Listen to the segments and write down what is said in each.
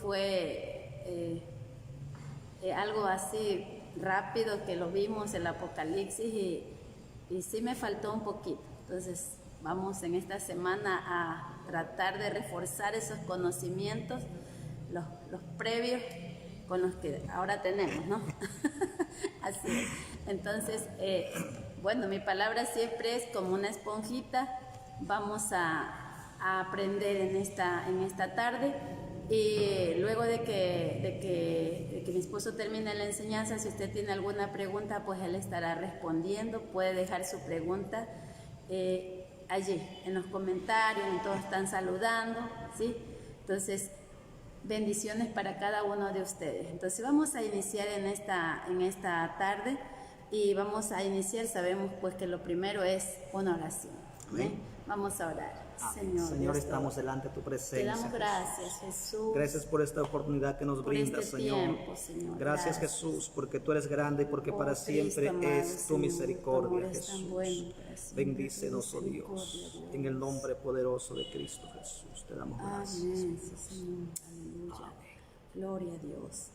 Fue algo así rápido que lo vimos el Apocalipsis y sí me faltó un poquito. Entonces vamos en esta semana a tratar de reforzar esos conocimientos, los previos con los que ahora tenemos, ¿no? Así es. Entonces, bueno, mi palabra siempre es como una esponjita. Vamos a aprender en esta tarde. Y luego de que mi esposo termine la enseñanza, si usted tiene alguna pregunta, pues él estará respondiendo. Puede dejar su pregunta allí, en los comentarios, y todos están saludando, ¿sí? Entonces, bendiciones para cada uno de ustedes. Entonces, vamos a iniciar en esta tarde y vamos a iniciar, sabemos pues que lo primero es una oración. Amén. Vamos a orar. Señor, estamos delante de tu presencia. Te damos gracias, Jesús. Gracias por esta oportunidad que nos brindas, Señor. Tiempo, Señor. Gracias, Jesús, porque tú eres grande y porque para siempre es tu misericordia, Jesús. Bendícenos, oh Dios, en el nombre poderoso de Cristo Jesús. Te damos gracias. Amén, Señor. Aleluya. Gloria a Dios.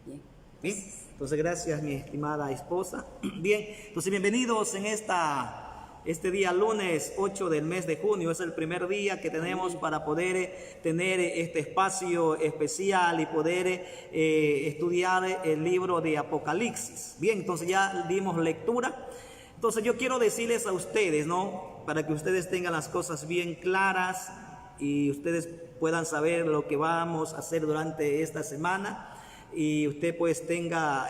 Bien. Bien, entonces gracias, mi estimada esposa. Bien, entonces bienvenidos en este día lunes 8 del mes de junio. Es el primer día que tenemos para poder tener este espacio especial y poder estudiar el libro de Apocalipsis. Bien, entonces ya dimos lectura. Entonces yo quiero decirles a ustedes, ¿no? Para que ustedes tengan las cosas bien claras y ustedes puedan saber lo que vamos a hacer durante esta semana y usted pues tenga...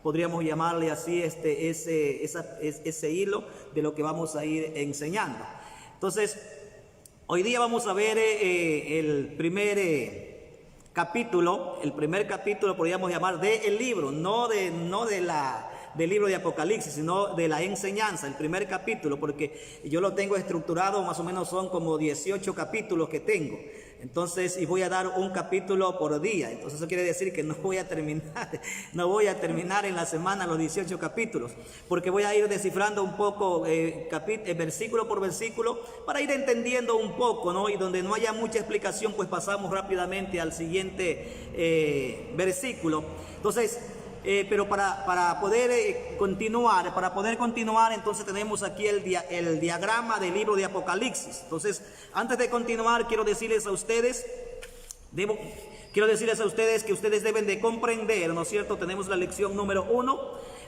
podríamos llamarle así ese hilo de lo que vamos a ir enseñando. Entonces, hoy día vamos a ver el primer capítulo, podríamos llamar del libro, no del libro de Apocalipsis, sino de la enseñanza, el primer capítulo, porque yo lo tengo estructurado, más o menos son como 18 capítulos que tengo. Entonces, y voy a dar un capítulo por día. Entonces eso quiere decir que no voy a terminar en la semana los 18 capítulos, porque voy a ir descifrando un poco versículo por versículo para ir entendiendo un poco, ¿no? Y donde no haya mucha explicación, pues pasamos rápidamente al siguiente versículo. Entonces, pero para poder continuar, entonces tenemos aquí el diagrama del libro de Apocalipsis. Entonces, antes de continuar, quiero decirles a ustedes que ustedes deben de comprender, ¿no es cierto? Tenemos la lección número 1.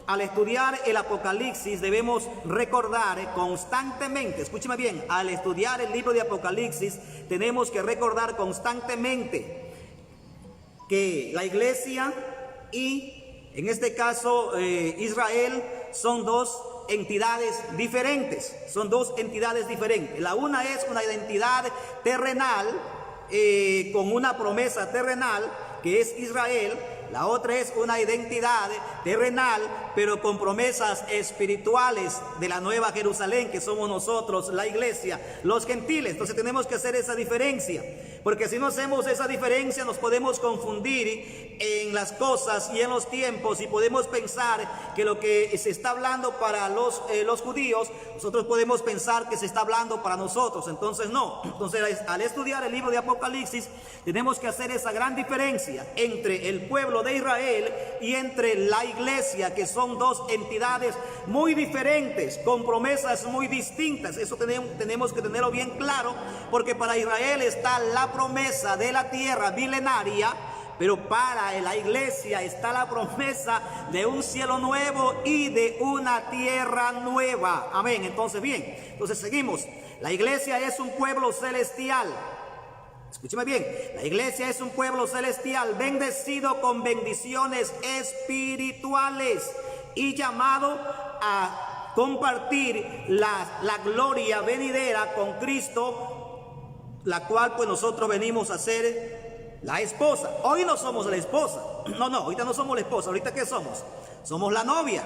Al estudiar el Apocalipsis debemos recordar constantemente, escúcheme bien, al estudiar el libro de Apocalipsis tenemos que recordar constantemente que la iglesia y en este caso, Israel son dos entidades diferentes. La una es una identidad terrenal, con una promesa terrenal, que es Israel. La otra es una identidad terrenal, pero con promesas espirituales de la Nueva Jerusalén, que somos nosotros, la iglesia, los gentiles. Entonces tenemos que hacer esa diferencia, porque si no hacemos esa diferencia nos podemos confundir en las cosas y en los tiempos y podemos pensar que lo que se está hablando para los judíos, nosotros podemos pensar que se está hablando para nosotros. Entonces no. Entonces al estudiar el libro de Apocalipsis tenemos que hacer esa gran diferencia entre el pueblo de Israel y entre la iglesia, que son dos entidades muy diferentes, con promesas muy distintas. Eso tenemos que tenerlo bien claro, porque para Israel está la promesa de la tierra milenaria, pero para la iglesia está la promesa de un cielo nuevo y de una tierra nueva. Amén. Entonces seguimos. La iglesia es un pueblo celestial. Escúcheme bien, la iglesia es un pueblo celestial bendecido con bendiciones espirituales y llamado a compartir la gloria venidera con Cristo, la cual pues nosotros venimos a ser la esposa. Hoy no somos la esposa, ahorita no somos la esposa. ¿Ahorita qué somos? Somos la novia.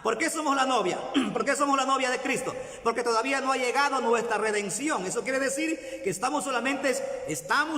¿Por qué somos la novia? ¿Por qué somos la novia de Cristo? Porque todavía no ha llegado nuestra redención. Eso quiere decir que estamos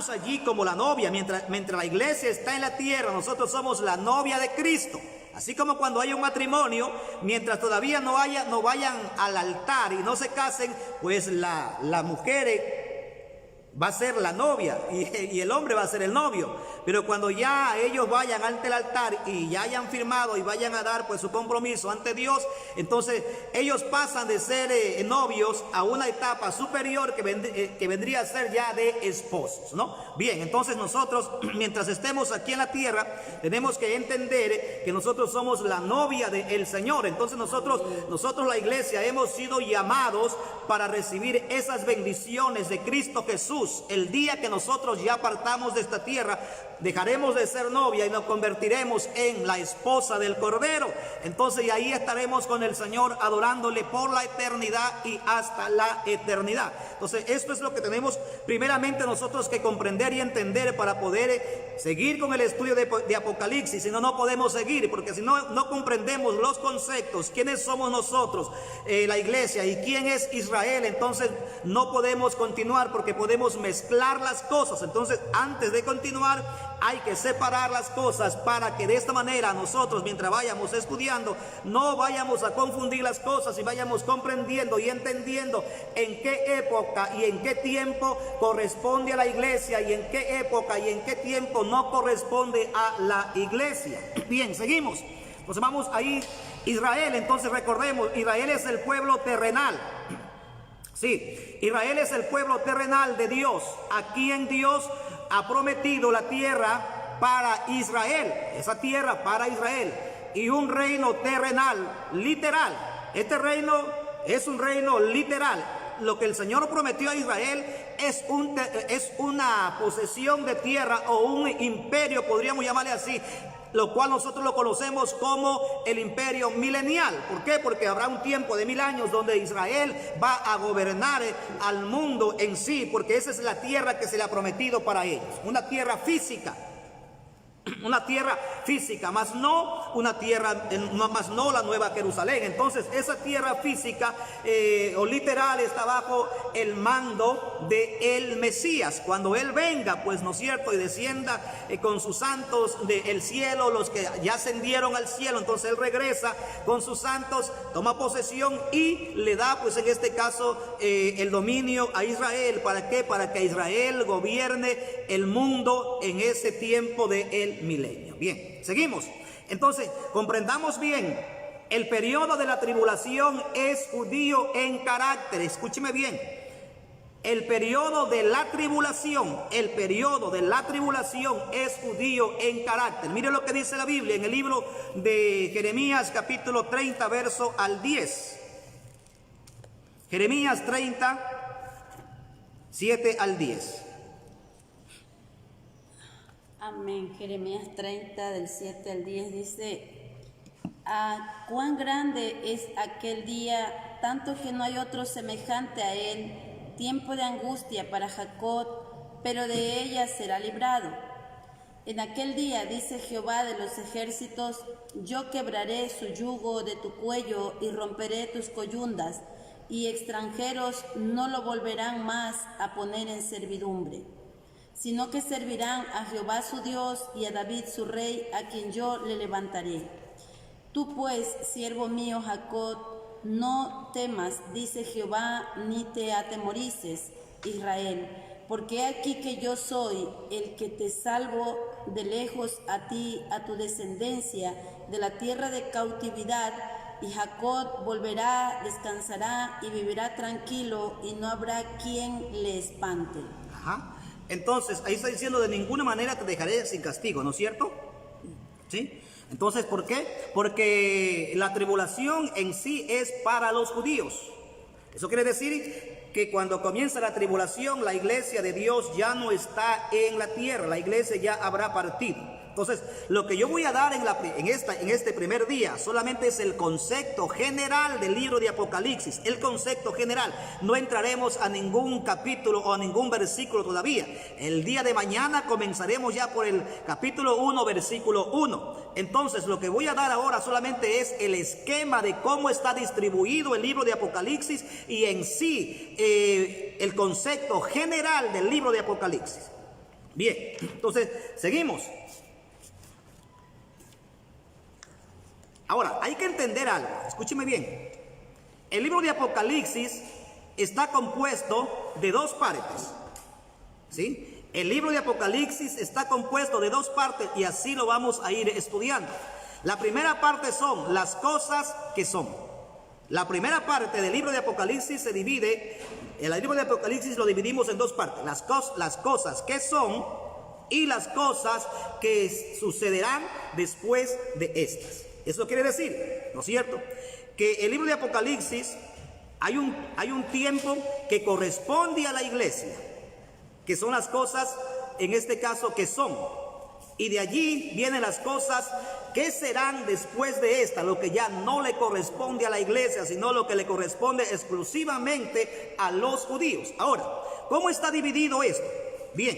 allí como la novia. Mientras la iglesia está en la tierra, nosotros somos la novia de Cristo. Así como cuando hay un matrimonio, mientras todavía no vayan al altar y no se casen, pues la mujer va a ser la novia y el hombre va a ser el novio. Pero cuando ya ellos vayan ante el altar y ya hayan firmado y vayan a dar pues su compromiso ante Dios, entonces ellos pasan de ser novios a una etapa superior que vendría a ser ya de esposos, ¿no? Bien, entonces nosotros mientras estemos aquí en la tierra tenemos que entender que nosotros somos la novia del Señor. Entonces nosotros la iglesia hemos sido llamados para recibir esas bendiciones de Cristo Jesús. El día que nosotros ya partamos de esta tierra, dejaremos de ser novia y nos convertiremos en la esposa del Cordero. Entonces y ahí estaremos con el Señor adorándole por la eternidad y hasta la eternidad. Entonces esto es lo que tenemos primeramente nosotros que comprender y entender para poder seguir con el estudio de Apocalipsis. Si no, no podemos seguir, porque si no, no comprendemos los conceptos, quiénes somos nosotros, la iglesia, y quién es Israel, entonces no podemos continuar, porque podemos mezclar las cosas. Entonces antes de continuar hay que separar las cosas para que de esta manera nosotros, mientras vayamos estudiando, no vayamos a confundir las cosas y vayamos comprendiendo y entendiendo en qué época y en qué tiempo corresponde a la iglesia y en qué época y en qué tiempo no corresponde a la iglesia. Bien, seguimos. Pues vamos ahí, Israel. Entonces recordemos, Israel es el pueblo terrenal. Sí, Israel es el pueblo terrenal de Dios, a quien Dios ha prometido la tierra para Israel, esa tierra para Israel, y un reino terrenal, literal. Este reino es un reino literal. Lo que el Señor prometió a Israel es una posesión de tierra o un imperio, podríamos llamarle así, lo cual nosotros lo conocemos como el imperio milenial. ¿Por qué? Porque habrá un tiempo de 1000 años donde Israel va a gobernar al mundo en sí, porque esa es la tierra que se le ha prometido para ellos, una tierra física. Una tierra física, más no una tierra, más no la nueva Jerusalén. Entonces esa tierra física o literal está bajo el mando de el Mesías. Cuando él venga, pues no es cierto, y descienda con sus santos del cielo, los que ya ascendieron al cielo, entonces él regresa con sus santos, toma posesión y le da pues en este caso el dominio a Israel. ¿Para qué? Para que Israel gobierne el mundo en ese tiempo de el milenio. Bien, seguimos. Entonces, comprendamos bien, el periodo de la tribulación es judío en carácter. Escúcheme bien. El periodo de la tribulación es judío en carácter. Mire lo que dice la Biblia en el libro de Jeremías capítulo 30, verso al 10. Jeremías 30, 7 al 10. Amén. Jeremías 30 del 7 al 10 dice: cuán grande es aquel día, tanto que no hay otro semejante a él, tiempo de angustia para Jacob, pero de ella será librado. En aquel día, dice Jehová de los ejércitos, yo quebraré su yugo de tu cuello y romperé tus coyundas, y extranjeros no lo volverán más a poner en servidumbre, sino que servirán a Jehová su Dios y a David su rey, a quien yo le levantaré. Tú pues, siervo mío Jacob, no temas, dice Jehová, ni te atemorices, Israel, porque aquí que yo soy el que te salvo de lejos a ti, a tu descendencia, de la tierra de cautividad, y Jacob volverá, descansará y vivirá tranquilo, y no habrá quien le espante. Ajá. Entonces, ahí está diciendo, de ninguna manera te dejaré sin castigo, ¿no es cierto? ¿Sí? Entonces, ¿por qué? Porque la tribulación en sí es para los judíos. Eso quiere decir que cuando comienza la tribulación, la iglesia de Dios ya no está en la tierra, la iglesia ya habrá partido. Entonces, lo que yo voy a dar en este primer día solamente es el concepto general del libro de Apocalipsis, el concepto general. No entraremos a ningún capítulo o a ningún versículo todavía. El día de mañana comenzaremos ya por el capítulo 1, versículo 1. Entonces, lo que voy a dar ahora solamente es el esquema de cómo está distribuido el libro de Apocalipsis y en sí el concepto general del libro de Apocalipsis. Bien, entonces, seguimos. Ahora, hay que entender algo, escúcheme bien. El libro de Apocalipsis está compuesto de dos partes. ¿sí? El libro de Apocalipsis está compuesto de dos partes y así lo vamos a ir estudiando. La primera parte son las cosas que son. La primera parte del libro de Apocalipsis se divide, el libro de Apocalipsis lo dividimos en dos partes, las cosas que son y las cosas que sucederán después de estas. Eso quiere decir, ¿no es cierto?, que el libro de Apocalipsis hay un tiempo que corresponde a la iglesia, que son las cosas, en este caso, que son. Y de allí vienen las cosas que serán después de esta, lo que ya no le corresponde a la iglesia, sino lo que le corresponde exclusivamente a los judíos. Ahora, ¿cómo está dividido esto? Bien,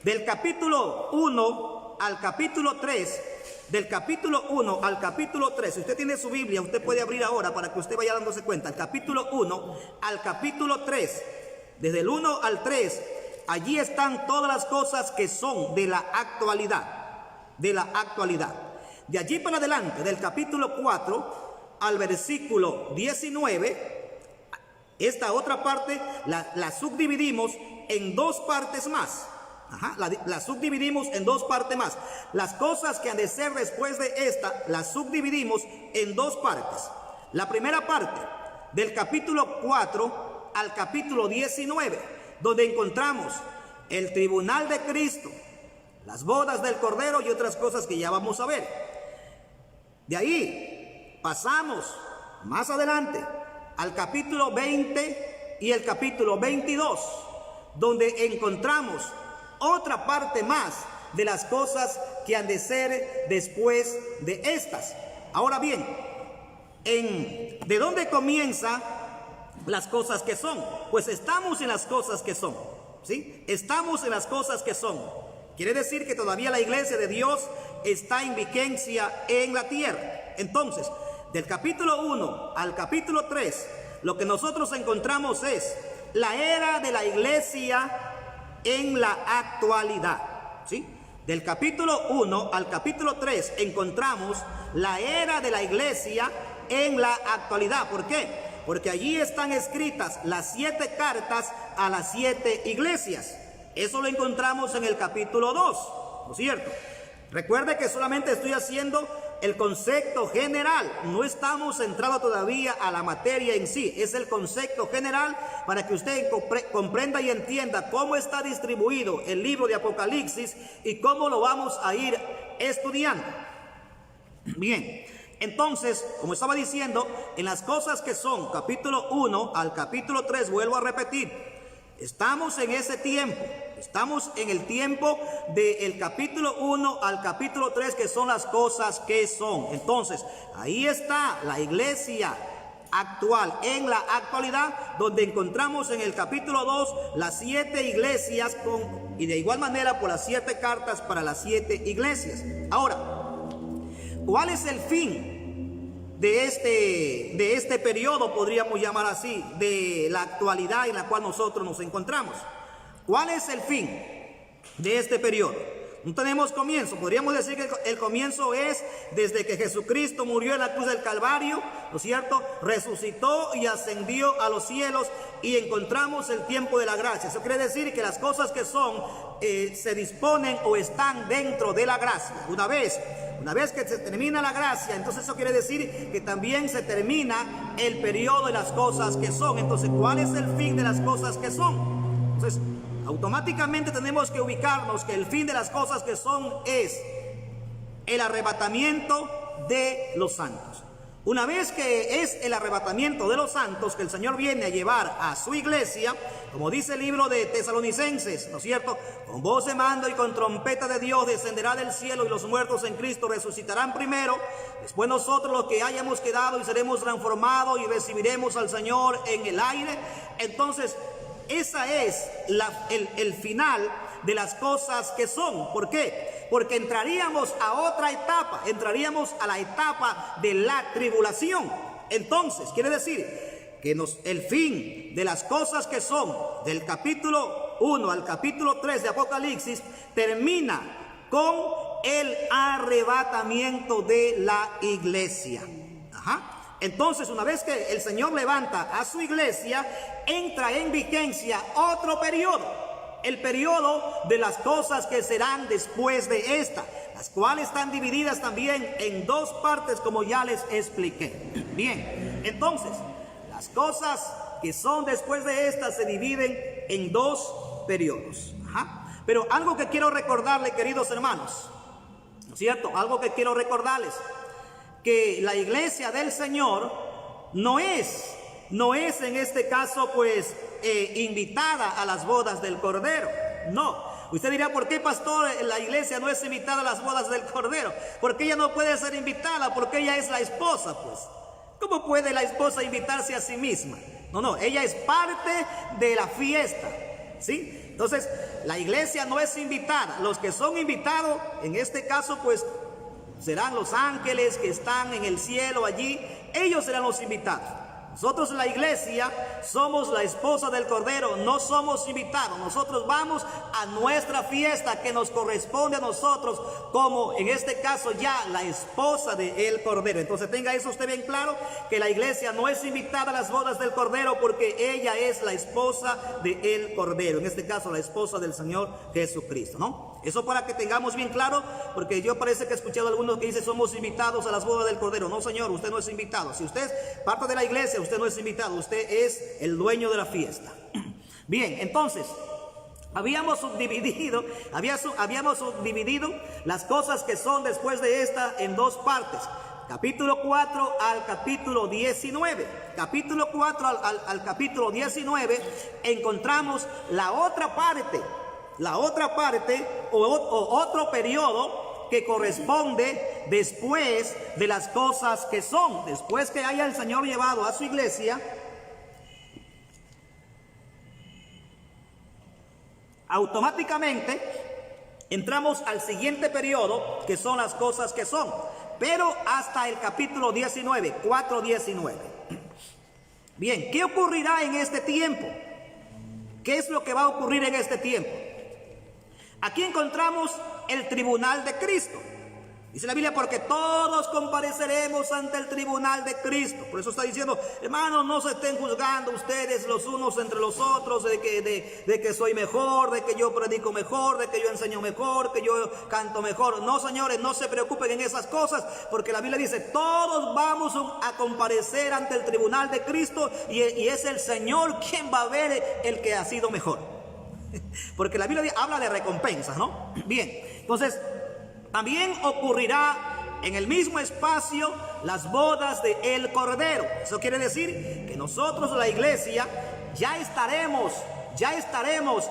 del capítulo 1 al capítulo 3, del capítulo 1 al capítulo 3, si usted tiene su Biblia, usted puede abrir ahora para que usted vaya dándose cuenta. El capítulo 1 al capítulo 3, desde el 1 al 3, allí están todas las cosas que son de la actualidad, de la actualidad. De allí para adelante, del capítulo 4 al versículo 19, esta otra parte la subdividimos en dos partes más. La subdividimos en dos partes más. Las cosas que han de ser después de esta, las subdividimos en dos partes. La primera parte, del capítulo 4 al capítulo 19, donde encontramos el tribunal de Cristo, las bodas del Cordero y otras cosas que ya vamos a ver. De ahí pasamos más adelante al capítulo 20 y el capítulo 22, donde encontramos otra parte más de las cosas que han de ser después de estas. Ahora bien, ¿de dónde comienza las cosas que son? Pues estamos en las cosas que son, ¿sí? Estamos en las cosas que son. Quiere decir que todavía la iglesia de Dios está en vigencia en la tierra. Entonces, del capítulo 1 al capítulo 3, lo que nosotros encontramos es la era de la iglesia en la actualidad, ¿sí? Del capítulo 1 al capítulo 3 encontramos la era de la iglesia en la actualidad. ¿Por qué? Porque allí están escritas las 7 cartas a las 7 iglesias. Eso lo encontramos en el capítulo 2, ¿no es cierto? Recuerde que solamente estoy haciendo el concepto general, no estamos centrados todavía a la materia en sí, es el concepto general para que usted comprenda y entienda cómo está distribuido el libro de Apocalipsis y cómo lo vamos a ir estudiando. Bien, entonces, como estaba diciendo, en las cosas que son, capítulo 1 al capítulo 3, vuelvo a repetir, estamos en ese tiempo. Estamos en el tiempo del capítulo 1 al capítulo 3, que son las cosas que son. Entonces, ahí está la iglesia actual, en la actualidad, donde encontramos en el capítulo 2 las 7 iglesias y de igual manera por las 7 cartas para las 7 iglesias. Ahora, ¿cuál es el fin de este periodo, podríamos llamar así, de la actualidad en la cual nosotros nos encontramos? ¿Cuál es el fin de este periodo? No tenemos comienzo. Podríamos decir que el comienzo es desde que Jesucristo murió en la cruz del Calvario, ¿no es cierto? Resucitó y ascendió a los cielos y encontramos el tiempo de la gracia. Eso quiere decir que las cosas que son se disponen o están dentro de la gracia. Una vez que se termina la gracia, entonces eso quiere decir que también se termina el periodo de las cosas que son. Entonces, ¿cuál es el fin de las cosas que son? Entonces, automáticamente tenemos que ubicarnos que el fin de las cosas que son es el arrebatamiento de los santos. Una vez que es el arrebatamiento de los santos, que el Señor viene a llevar a su iglesia, como dice el libro de Tesalonicenses, ¿no es cierto? Con voz de mando y con trompeta de Dios descenderá del cielo y los muertos en Cristo resucitarán primero. Después nosotros los que hayamos quedado y seremos transformados y recibiremos al Señor en el aire. Entonces, esa es el final de las cosas que son. ¿Por qué? Porque entraríamos a otra etapa, entraríamos a la etapa de la tribulación. Entonces, quiere decir que el fin de las cosas que son, del capítulo 1 al capítulo 3 de Apocalipsis, termina con el arrebatamiento de la iglesia. Entonces, una vez que el Señor levanta a su iglesia, entra en vigencia otro periodo. el periodo de las cosas que serán después de esta, las cuales están divididas también en dos partes, como ya les expliqué. Bien, entonces, las cosas que son después de esta se dividen en dos periodos. Pero algo que quiero recordarles, queridos hermanos, ¿no es cierto? Algo que quiero recordarles, que la iglesia del Señor no es en este caso pues invitada a las bodas del Cordero. No. Usted dirá, ¿por qué, pastor, la iglesia no es invitada a las bodas del Cordero? Porque ella no puede ser invitada, porque ella es la esposa, pues. ¿Cómo puede la esposa invitarse a sí misma? No, ella es parte de la fiesta, ¿sí? Entonces, la iglesia no es invitada. Los que son invitados, en este caso, pues, serán los ángeles que están en el cielo allí. Ellos serán los invitados. Nosotros, la iglesia, somos la esposa del Cordero, no somos invitados. Nosotros vamos a nuestra fiesta que nos corresponde a nosotros, como en este caso ya la esposa del Cordero. Entonces tenga eso usted bien claro, que la iglesia no es invitada a las bodas del Cordero, porque ella es la esposa del Cordero, en este caso la esposa del Señor Jesucristo, ¿no? Eso para que tengamos bien claro, porque yo parece que he escuchado a algunos que dicen somos invitados a las bodas del Cordero. No, señor, usted no es invitado. Si usted es parte de la iglesia, usted no es invitado, usted es el dueño de la fiesta. Bien, entonces, habíamos subdividido las cosas que son después de esta en dos partes. Capítulo 4 al capítulo 19. Capítulo 4 al capítulo 19 encontramos la otra parte o otro periodo que corresponde después de las cosas que son, después que haya el Señor llevado a su iglesia, automáticamente entramos al siguiente periodo, que son las cosas que son, pero hasta el capítulo 19, 4:19. Bien, ¿qué ocurrirá en este tiempo? ¿Qué es lo que va a ocurrir en este tiempo? Aquí encontramos el tribunal de Cristo. Dice la Biblia, porque todos compareceremos ante el tribunal de Cristo. Por eso está diciendo, hermanos, no se estén juzgando ustedes los unos entre los otros, de que soy mejor, de que yo predico mejor, de que yo enseño mejor, que yo canto mejor. No, señores, no se preocupen en esas cosas, porque la Biblia dice, todos vamos a comparecer ante el tribunal de Cristo, y es el Señor quien va a ver el que ha sido mejor. Porque la Biblia habla de recompensas, ¿no? Bien, entonces también ocurrirá en el mismo espacio las bodas de el Cordero. Eso quiere decir que nosotros, la iglesia, ya estaremos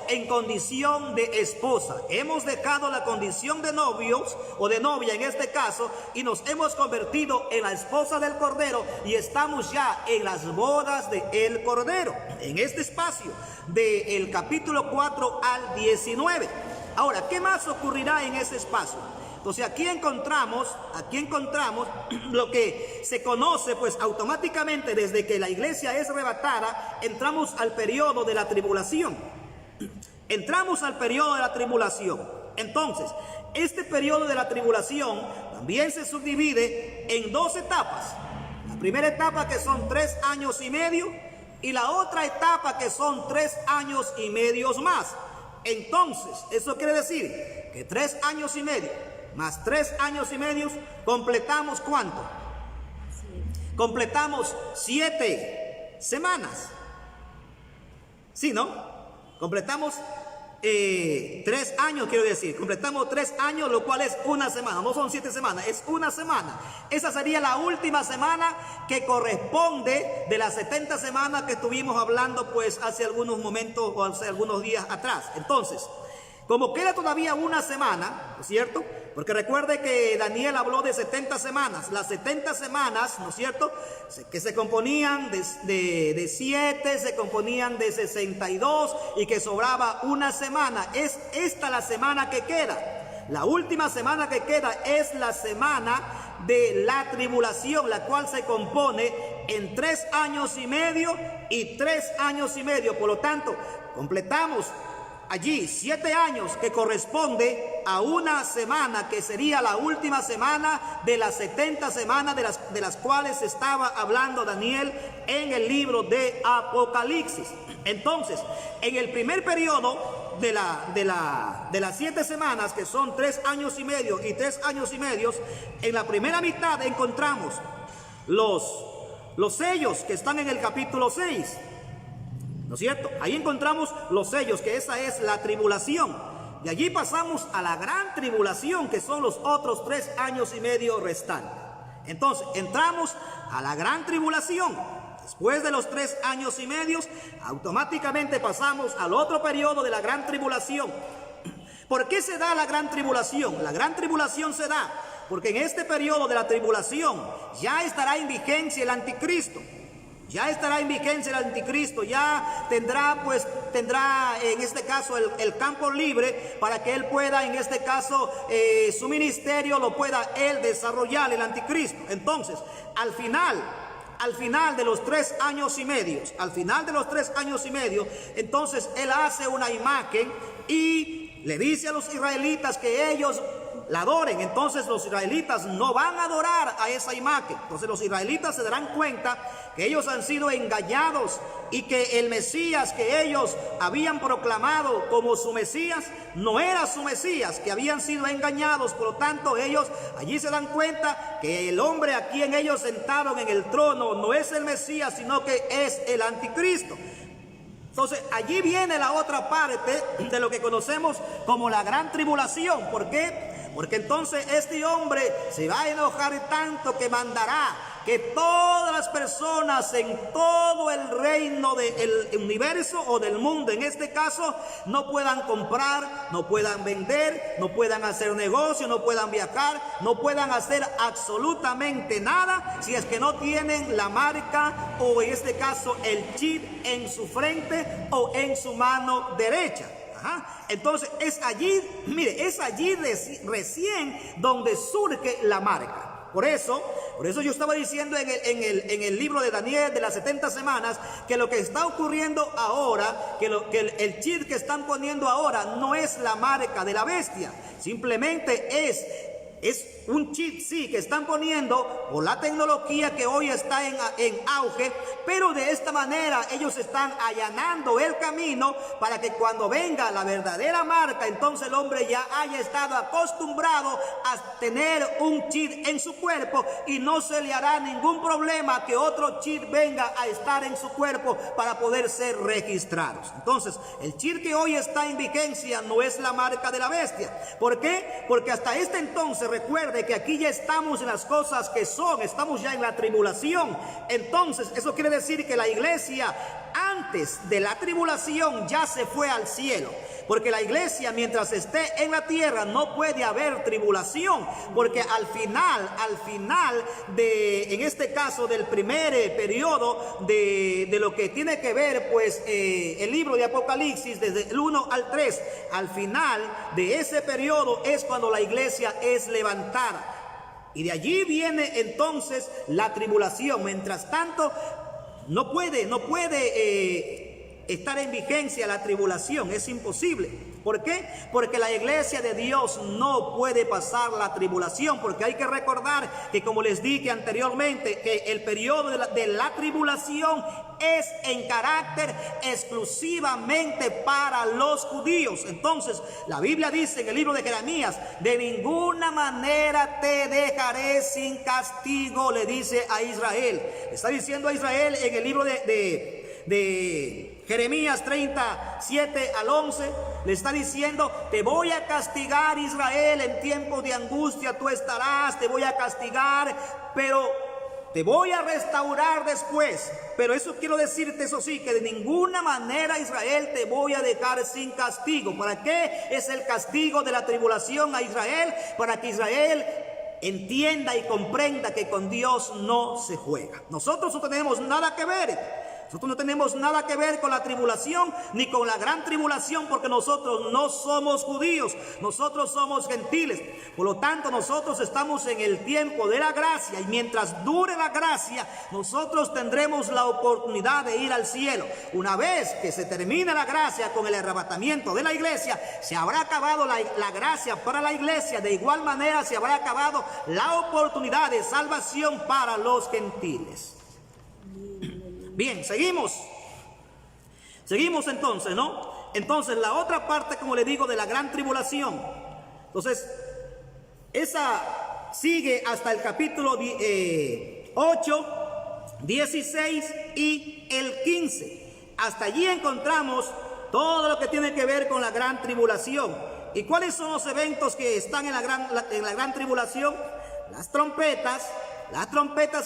en condición de esposa. Hemos dejado la condición de novios o de novia en este caso, y nos hemos convertido en la esposa del Cordero, y estamos ya en las bodas de el Cordero, en este espacio del capítulo 4 al 19. Ahora, ¿qué más ocurrirá en ese espacio? Entonces aquí encontramos lo que se conoce, pues automáticamente desde que la iglesia es arrebatada, entramos al periodo de la tribulación. Entramos al periodo de la tribulación. Entonces, este periodo de la tribulación también se subdivide en dos etapas. La primera etapa, que son 3 años y medio, y la otra etapa, que son 3 años y medio más. Entonces, eso quiere decir que 3 años y medio más 3 años y medio, completamos ¿cuánto? Sí. Completamos 7 semanas. ¿Sí, no? Completamos 3 años, quiero decir. Completamos 3 años, lo cual es una semana. No son 7 semanas, es una semana. Esa sería la última semana que corresponde de las 70 semanas que estuvimos hablando pues hace algunos momentos o hace algunos días atrás. Entonces, como queda todavía una semana, ¿no es cierto? Porque recuerde que Daniel habló de 70 semanas. Las 70 semanas, ¿no es cierto?, que se componían de 7, se componían de 62 y que sobraba una semana. Es esta la semana que queda. La última semana que queda es la semana de la tribulación, la cual se compone en 3 años y medio y 3 años y medio. Por lo tanto, completamos allí 7 años, que corresponde a una semana, que sería la última semana de las 70 semanas de las cuales estaba hablando Daniel en el libro de Apocalipsis. Entonces, en el primer periodo de las 7 semanas, que son 3 años y medio y 3 años y medio, en la primera mitad encontramos los sellos que están en el capítulo 6. ¿No es cierto? Ahí encontramos los sellos, que esa es la tribulación. De allí pasamos a la gran tribulación, que son los otros 3 años y medio restantes. Entonces, entramos a la gran tribulación. Después de los 3 años y medio, automáticamente pasamos al otro periodo de la gran tribulación. ¿Por qué se da la gran tribulación? La gran tribulación se da porque en este periodo de la tribulación ya estará en vigencia el anticristo. Ya estará en vigencia el anticristo, ya tendrá en este caso el campo libre para que él pueda, en este caso, su ministerio lo pueda él desarrollar, el anticristo. Entonces, al final de los 3 años y medio, entonces él hace una imagen y le dice a los israelitas que ellos la adoren. Entonces los israelitas no van a adorar a esa imagen. Entonces los israelitas se darán cuenta que ellos han sido engañados y que el Mesías que ellos habían proclamado como su Mesías no era su Mesías, que habían sido engañados. Por lo tanto, ellos allí se dan cuenta que el hombre a quien ellos sentaron en el trono no es el Mesías, sino que es el anticristo. Entonces, allí viene la otra parte de lo que conocemos como la gran tribulación. ¿Por qué? Porque entonces este hombre se va a enojar tanto que mandará que todas las personas en todo el reino del universo o del mundo, en este caso, no puedan comprar, no puedan vender, no puedan hacer negocio, no puedan viajar, no puedan hacer absolutamente nada si es que no tienen la marca o, en este caso, el chip en su frente o en su mano derecha. Entonces es allí, mire, es allí recién donde surge la marca. Por eso yo estaba diciendo en el libro de Daniel de las 70 semanas que lo que está ocurriendo ahora, que el chip que están poniendo ahora no es la marca de la bestia, simplemente es un chip, sí, que están poniendo por la tecnología que hoy está en auge, pero de esta manera ellos están allanando el camino para que cuando venga la verdadera marca, entonces el hombre ya haya estado acostumbrado a tener un chip en su cuerpo y no se le hará ningún problema que otro chip venga a estar en su cuerpo para poder ser registrados. Entonces, el chip que hoy está en vigencia no es la marca de la bestia. ¿Por qué? Porque hasta este entonces, recuerde que aquí ya estamos en las cosas que son, estamos ya en la tribulación. Entonces eso quiere decir que la iglesia antes de la tribulación ya se fue al cielo, porque la iglesia mientras esté en la tierra no puede haber tribulación, porque al final en este caso del primer periodo de lo que tiene que ver pues el libro de Apocalipsis desde el 1 al 3, al final de ese periodo es cuando la iglesia es levantada y de allí viene entonces la tribulación. Mientras tanto no puede estar en vigencia la tribulación, es imposible. ¿Por qué? Porque la iglesia de Dios no puede pasar la tribulación, porque hay que recordar que, como les dije anteriormente, que el periodo de la tribulación es en carácter exclusivamente para los judíos. Entonces la Biblia dice en el libro de Jeremías: de ninguna manera te dejaré sin castigo, le dice a Israel. Está diciendo a Israel en el libro de Jeremías 37 al 11, le está diciendo: te voy a castigar, Israel, en tiempo de angustia tú estarás, te voy a castigar, pero te voy a restaurar después. Pero eso quiero decirte, eso sí, que de ninguna manera, Israel, te voy a dejar sin castigo. ¿Para qué es el castigo de la tribulación a Israel? Para que Israel entienda y comprenda que con Dios no se juega. Nosotros no tenemos nada que ver. Nosotros no tenemos nada que ver con la tribulación ni con la gran tribulación, porque nosotros no somos judíos, nosotros somos gentiles. Por lo tanto, nosotros estamos en el tiempo de la gracia, y mientras dure la gracia, nosotros tendremos la oportunidad de ir al cielo. Una vez que se termine la gracia con el arrebatamiento de la iglesia, se habrá acabado la gracia para la iglesia. De igual manera se habrá acabado la oportunidad de salvación para los gentiles. Bien, seguimos entonces, ¿no? entonces la otra parte, como le digo, de la gran tribulación. Entonces, esa sigue hasta el capítulo 8, 16 y el 15. Hasta allí encontramos todo lo que tiene que ver con la gran tribulación. ¿Y cuáles son los eventos que están en la gran tribulación? Las trompetas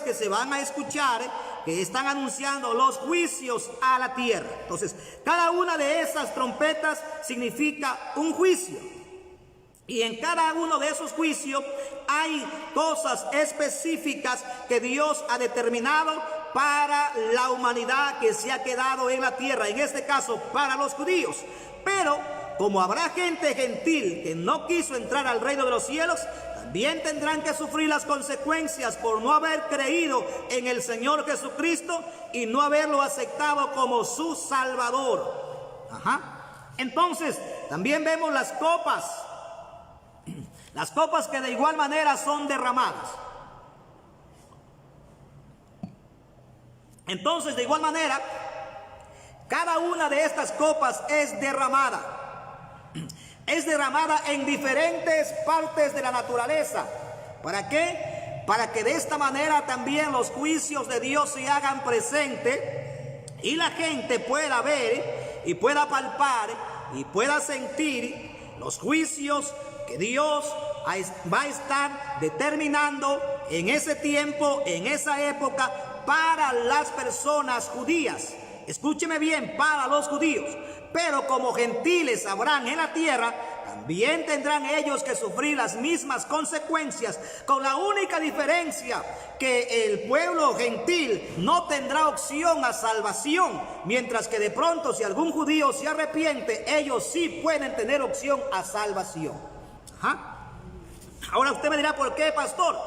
que se van a escuchar, que están anunciando los juicios a la tierra. Entonces, cada una de esas trompetas significa un juicio. Y en cada uno de esos juicios hay cosas específicas que Dios ha determinado para la humanidad que se ha quedado en la tierra, en este caso para los judíos. Pero como habrá gente gentil que no quiso entrar al reino de los cielos, también tendrán que sufrir las consecuencias por no haber creído en el Señor Jesucristo y no haberlo aceptado como su Salvador. Entonces, también vemos las copas que de igual manera son derramadas. Entonces, de igual manera, cada una de estas copas es derramada. Es derramada en diferentes partes de la naturaleza. ¿Para qué? Para que de esta manera también los juicios de Dios se hagan presente y la gente pueda ver y pueda palpar y pueda sentir los juicios que Dios va a estar determinando en ese tiempo, en esa época, para las personas judías. Escúcheme bien, para los judíos. Pero como gentiles habrán en la tierra, también tendrán ellos que sufrir las mismas consecuencias, con la única diferencia que el pueblo gentil no tendrá opción a salvación, mientras que de pronto si algún judío se arrepiente, ellos sí pueden tener opción a salvación. Ahora usted me dirá, ¿por qué, pastor?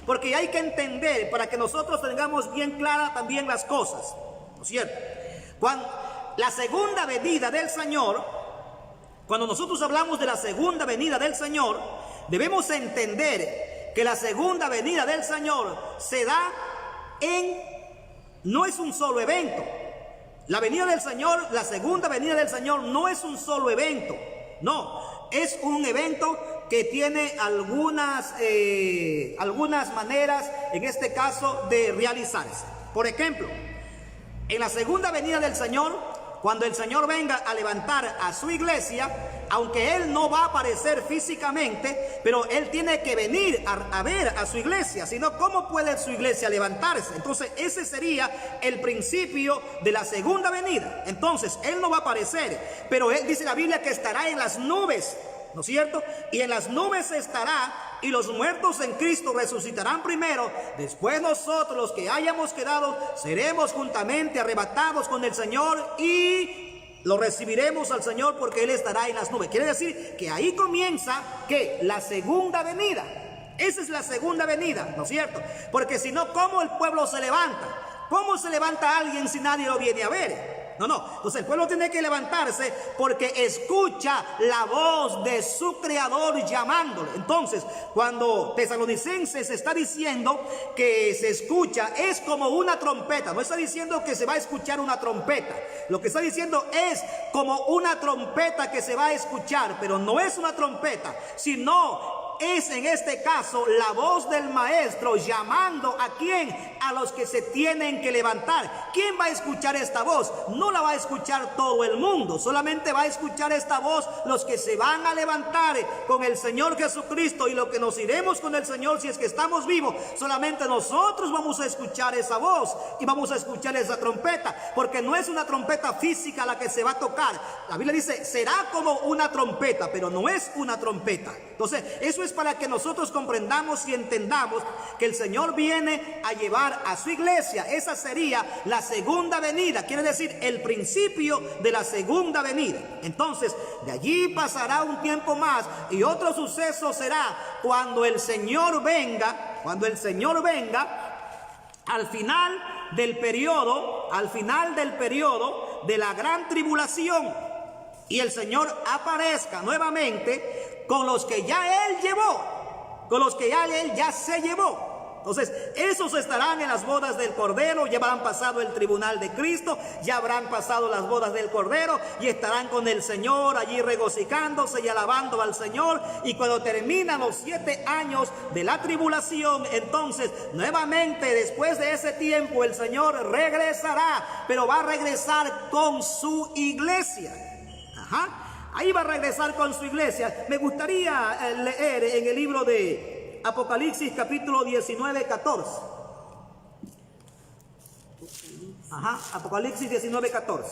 Porque hay que entender, para que nosotros tengamos bien claras también las cosas, ¿no es cierto? Cuando la segunda venida del Señor, cuando nosotros hablamos de la segunda venida del Señor, debemos entender que la segunda venida del Señor se da no es un solo evento. La venida del Señor, la segunda venida del Señor no es un solo evento, no, es un evento que tiene algunas maneras, en este caso, de realizarse. Por ejemplo, en la segunda venida del Señor, cuando el Señor venga a levantar a su iglesia, aunque Él no va a aparecer físicamente, pero Él tiene que venir a ver a su iglesia, sino ¿cómo puede su iglesia levantarse? Entonces ese sería el principio de la segunda venida. Entonces Él no va a aparecer, pero Él dice la Biblia que estará en las nubes, ¿no es cierto? Y en las nubes estará, y los muertos en Cristo resucitarán primero. Después nosotros, los que hayamos quedado, seremos juntamente arrebatados con el Señor y lo recibiremos al Señor, porque Él estará en las nubes. Quiere decir que ahí comienza que la segunda venida. Esa es la segunda venida, ¿no es cierto? Porque si no, ¿cómo el pueblo se levanta? ¿Cómo se levanta alguien si nadie lo viene a ver? No. Entonces el pueblo tiene que levantarse porque escucha la voz de su creador llamándole. Entonces, cuando Tesalonicenses está diciendo que se escucha, es como una trompeta. No está diciendo que se va a escuchar una trompeta. Lo que está diciendo es como una trompeta que se va a escuchar, pero no es una trompeta, sino es en este caso la voz del maestro llamando ¿a quién? A los que se tienen que levantar. ¿Quién va a escuchar esta voz? No la va a escuchar todo el mundo, solamente va a escuchar esta voz los que se van a levantar con el Señor Jesucristo, y lo que nos iremos con el Señor si es que estamos vivos, solamente nosotros vamos a escuchar esa voz y vamos a escuchar esa trompeta, porque no es una trompeta física la que se va a tocar. La Biblia dice será como una trompeta, pero no es una trompeta. Entonces eso es para que nosotros comprendamos y entendamos que el Señor viene a llevar a su iglesia. Esa sería la segunda venida, quiere decir el principio de la segunda venida. Entonces de allí pasará un tiempo más y otro suceso será cuando el Señor venga, al final del periodo de la gran tribulación, y el Señor aparezca nuevamente con los que ya Él llevó, con los que ya Él ya se llevó. Entonces, esos estarán en las bodas del Cordero, ya habrán pasado el tribunal de Cristo, ya habrán pasado las bodas del Cordero y estarán con el Señor allí regocijándose y alabando al Señor. Y cuando terminan los 7 años de la tribulación, entonces nuevamente después de ese tiempo el Señor regresará, pero va a regresar con su iglesia. Ahí va a regresar con su iglesia. Me gustaría leer en el libro de Apocalipsis capítulo 19, 14. Apocalipsis 19, 14.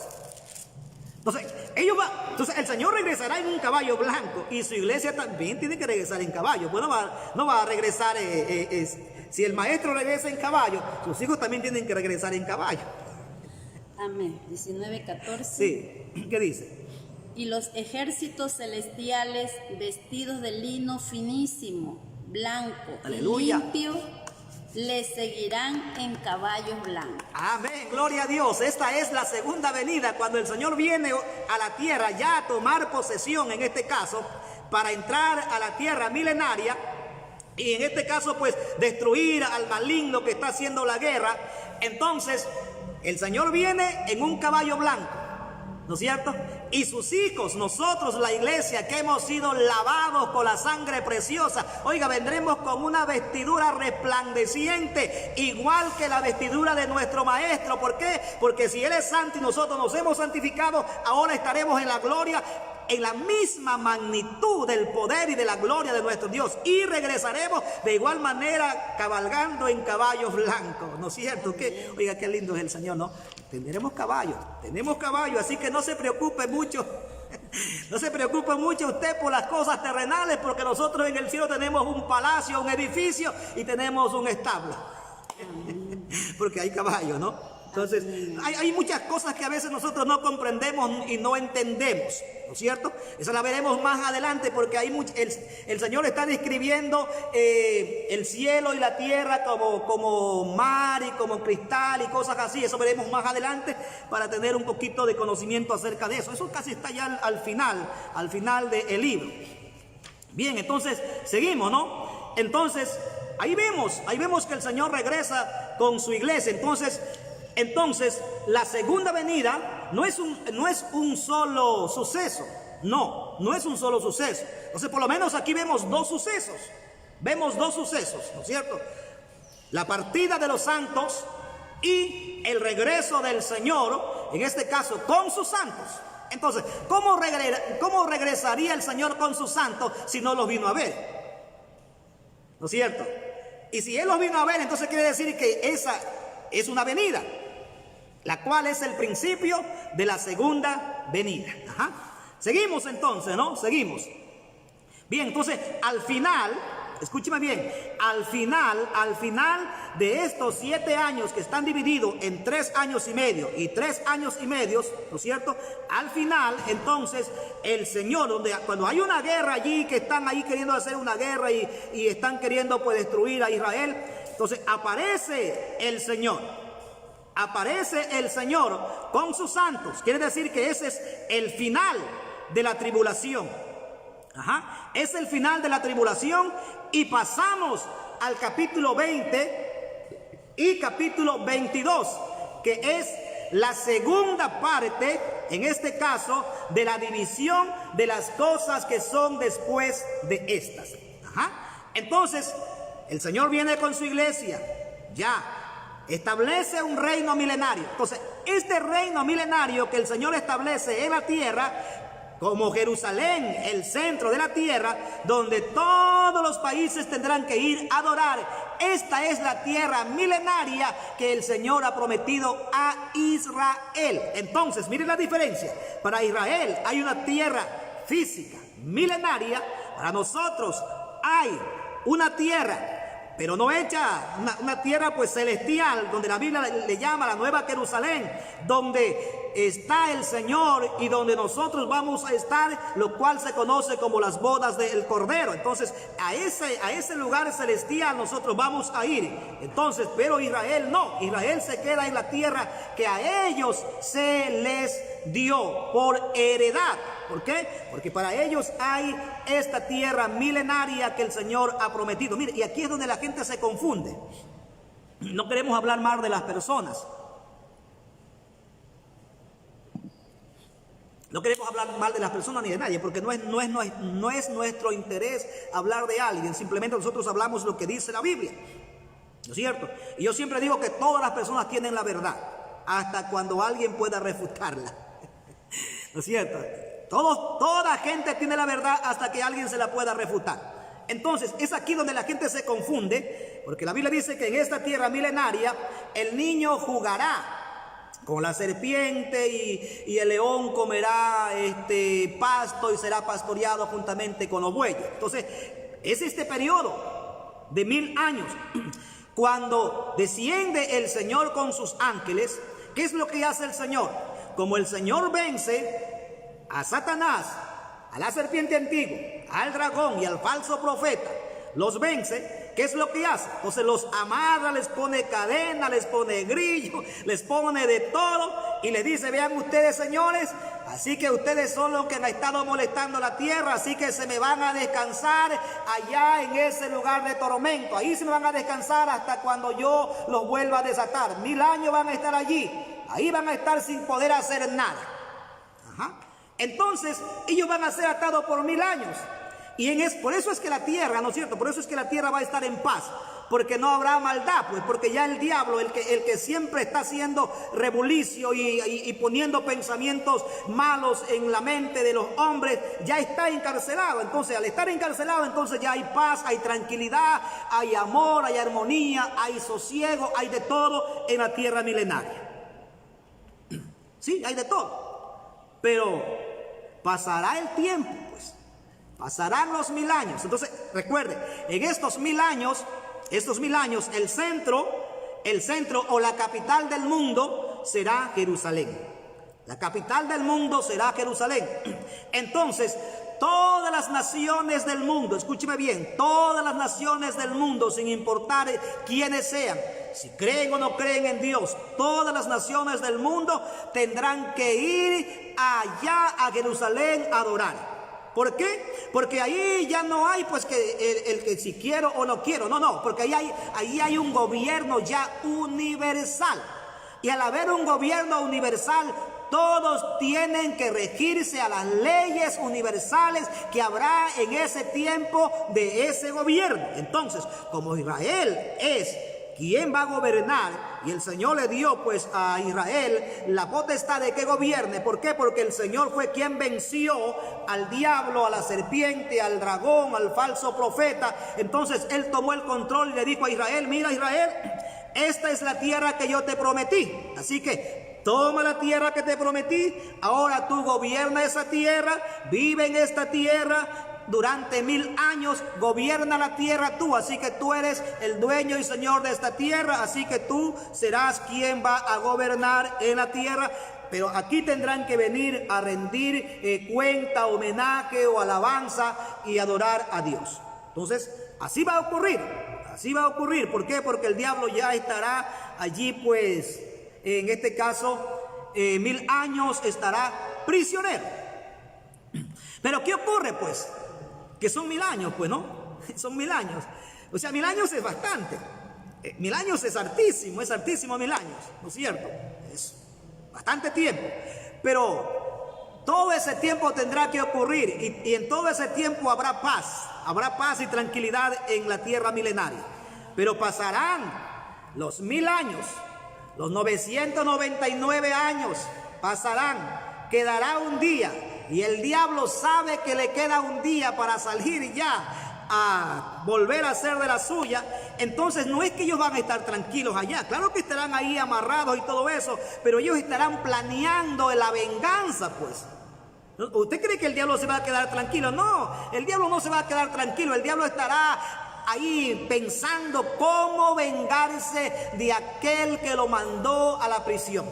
Entonces el Señor regresará en un caballo blanco y su iglesia también tiene que regresar en caballo. Pues no va a regresar, si el maestro regresa en caballo, sus hijos también tienen que regresar en caballo. Amén. 19, 14. Sí, ¿qué dice? Y los ejércitos celestiales vestidos de lino finísimo, blanco, aleluya, limpio, le seguirán en caballos blancos. Amén, gloria a Dios. Esta es la segunda venida, cuando el Señor viene a la tierra ya a tomar posesión, en este caso, para entrar a la tierra milenaria y en este caso pues destruir al maligno que está haciendo la guerra. Entonces el Señor viene en un caballo blanco, ¿no es cierto? Y sus hijos, nosotros, la iglesia, que hemos sido lavados con la sangre preciosa, oiga, vendremos con una vestidura resplandeciente, igual que la vestidura de nuestro Maestro. ¿Por qué? Porque si Él es santo y nosotros nos hemos santificado, ahora estaremos en la gloria, en la misma magnitud del poder y de la gloria de nuestro Dios, y regresaremos de igual manera cabalgando en caballos blancos, ¿no es cierto? Oiga, qué lindo es el Señor, ¿no? Tenemos caballo, así que no se preocupe mucho. No se preocupe mucho usted por las cosas terrenales, porque nosotros en el cielo tenemos un palacio, un edificio y tenemos un establo. Porque hay caballo, ¿no? Entonces, hay muchas cosas que a veces nosotros no comprendemos y no entendemos, ¿no es cierto? Eso la veremos más adelante, porque el Señor está describiendo el cielo y la tierra como mar y como cristal y cosas así. Eso veremos más adelante para tener un poquito de conocimiento acerca de eso. Eso casi está ya al final del libro. Bien, entonces seguimos, ¿no? Entonces, ahí vemos que el Señor regresa con su iglesia. Entonces, la segunda venida no es un solo suceso. No es un solo suceso. Entonces, por lo menos aquí vemos dos sucesos. ¿No es cierto? La partida de los santos y el regreso del Señor, en este caso con sus santos. Entonces, ¿cómo regresaría el Señor con sus santos si no los vino a ver? ¿No es cierto? Y si Él los vino a ver, entonces quiere decir que esa es una venida, la cual es el principio de la segunda venida. Seguimos entonces, ¿no? Seguimos. Bien, entonces al final, escúcheme bien, al final de estos 7 años que están divididos en 3 años y medio y 3 años y medio, ¿no es cierto? Al final, entonces, el Señor, cuando hay una guerra allí, que están ahí queriendo hacer una guerra y están queriendo pues destruir a Israel, entonces aparece el Señor con sus santos. Quiere decir que ese es el final de la tribulación. Es el final de la tribulación, y pasamos al capítulo 20 y capítulo 22, que es la segunda parte, en este caso, de la división de las cosas que son después de estas. Entonces, el Señor viene con su iglesia, ya establece un reino milenario. Entonces, este reino milenario que el Señor establece en la tierra, como Jerusalén, el centro de la tierra, donde todos los países tendrán que ir a adorar. Esta es la tierra milenaria que el Señor ha prometido a Israel. Entonces, miren la diferencia. Para Israel hay una tierra física, milenaria. Para nosotros hay una tierra, pero no hecha, una tierra pues celestial, donde la Biblia le llama la Nueva Jerusalén, donde está el Señor y donde nosotros vamos a estar, lo cual se conoce como las bodas del Cordero. Entonces, a ese lugar celestial nosotros vamos a ir. Entonces, pero Israel no, Israel se queda en la tierra que a ellos se les dio por heredad. ¿Por qué? Porque para ellos hay esta tierra milenaria que el Señor ha prometido. Mire, y aquí es donde la gente se confunde. No queremos hablar mal de las personas. No queremos hablar mal de las personas ni de nadie, porque no es nuestro interés hablar de alguien. Simplemente nosotros hablamos lo que dice la Biblia. ¿No es cierto? Y yo siempre digo que todas las personas tienen la verdad, hasta cuando alguien pueda refutarla. ¿No es cierto? Toda gente tiene la verdad hasta que alguien se la pueda refutar. Entonces, es aquí donde la gente se confunde, porque la Biblia dice que en esta tierra milenaria el niño jugará con la serpiente y el león comerá pasto y será pastoreado juntamente con los bueyes. Entonces, es este periodo de 1000 años cuando desciende el Señor con sus ángeles. ¿Qué es lo que hace el Señor? Como el Señor vence a Satanás, a la serpiente antigua, al dragón y al falso profeta, los vence. ¿Qué es lo que hace? Entonces los amarra, les pone cadena, les pone grillo, les pone de todo y les dice: vean ustedes, señores, así que ustedes son los que han estado molestando la tierra, así que se me van a descansar allá en ese lugar de tormento. Ahí se me van a descansar hasta cuando yo los vuelva a desatar. 1000 años van a estar allí, ahí van a estar sin poder hacer nada. Entonces ellos van a ser atados por 1000 años. Y por eso es que la tierra, ¿no es cierto? Por eso es que la tierra va a estar en paz, porque no habrá maldad, pues, porque ya el diablo, el que siempre está haciendo rebulicio y poniendo pensamientos malos en la mente de los hombres, ya está encarcelado. Entonces, al estar encarcelado, entonces ya hay paz, hay tranquilidad, hay amor, hay armonía, hay sosiego, hay de todo en la tierra milenaria. Sí, hay de todo. Pero pasará el tiempo, pues. Pasarán los 1000 años. Entonces, recuerde, en estos 1000 años, el centro o la capital del mundo será Jerusalén. La capital del mundo será Jerusalén. Entonces, todas las naciones del mundo, escúcheme bien, todas las naciones del mundo, sin importar quiénes sean, si creen o no creen en Dios, todas las naciones del mundo tendrán que ir allá a Jerusalén a adorar. ¿Por qué? Porque ahí ya no hay pues que el que si quiero o no quiero, no, porque ahí hay un gobierno ya universal. Y al haber un gobierno universal, todos tienen que regirse a las leyes universales que habrá en ese tiempo de ese gobierno. Entonces, como Israel es quien va a gobernar, y el Señor le dio pues a Israel la potestad de que gobierne. ¿Por qué? Porque el Señor fue quien venció al diablo, a la serpiente, al dragón, al falso profeta. Entonces Él tomó el control y le dijo a Israel: mira, Israel, esta es la tierra que yo te prometí, así que toma la tierra que te prometí, ahora tú gobierna esa tierra, vive en esta tierra. Durante 1000 años gobierna la tierra tú, así que tú eres el dueño y señor de esta tierra, así que tú serás quien va a gobernar en la tierra. Pero aquí tendrán que venir a rendir cuenta, homenaje o alabanza y adorar a Dios. Entonces, así va a ocurrir. ¿Por qué? Porque el diablo ya estará allí, pues, en este caso, 1000 años estará prisionero. Pero ¿qué ocurre, pues? Que son 1000 años, pues, ¿no? Son 1000 años. O sea, 1000 años es bastante. 1000 años es hartísimo 1000 años, ¿no es cierto? Es bastante tiempo. Pero todo ese tiempo tendrá que ocurrir y en todo ese tiempo habrá paz y tranquilidad en la tierra milenaria. Pero pasarán los 1000 años, los 999 años pasarán, quedará un día. Y el diablo sabe que le queda un día para salir ya a volver a hacer de la suya. Entonces no es que ellos van a estar tranquilos allá. Claro que estarán ahí amarrados y todo eso, pero ellos estarán planeando la venganza, pues. ¿Usted cree que el diablo se va a quedar tranquilo? No, el diablo no se va a quedar tranquilo. El diablo estará ahí pensando cómo vengarse de aquel que lo mandó a la prisión.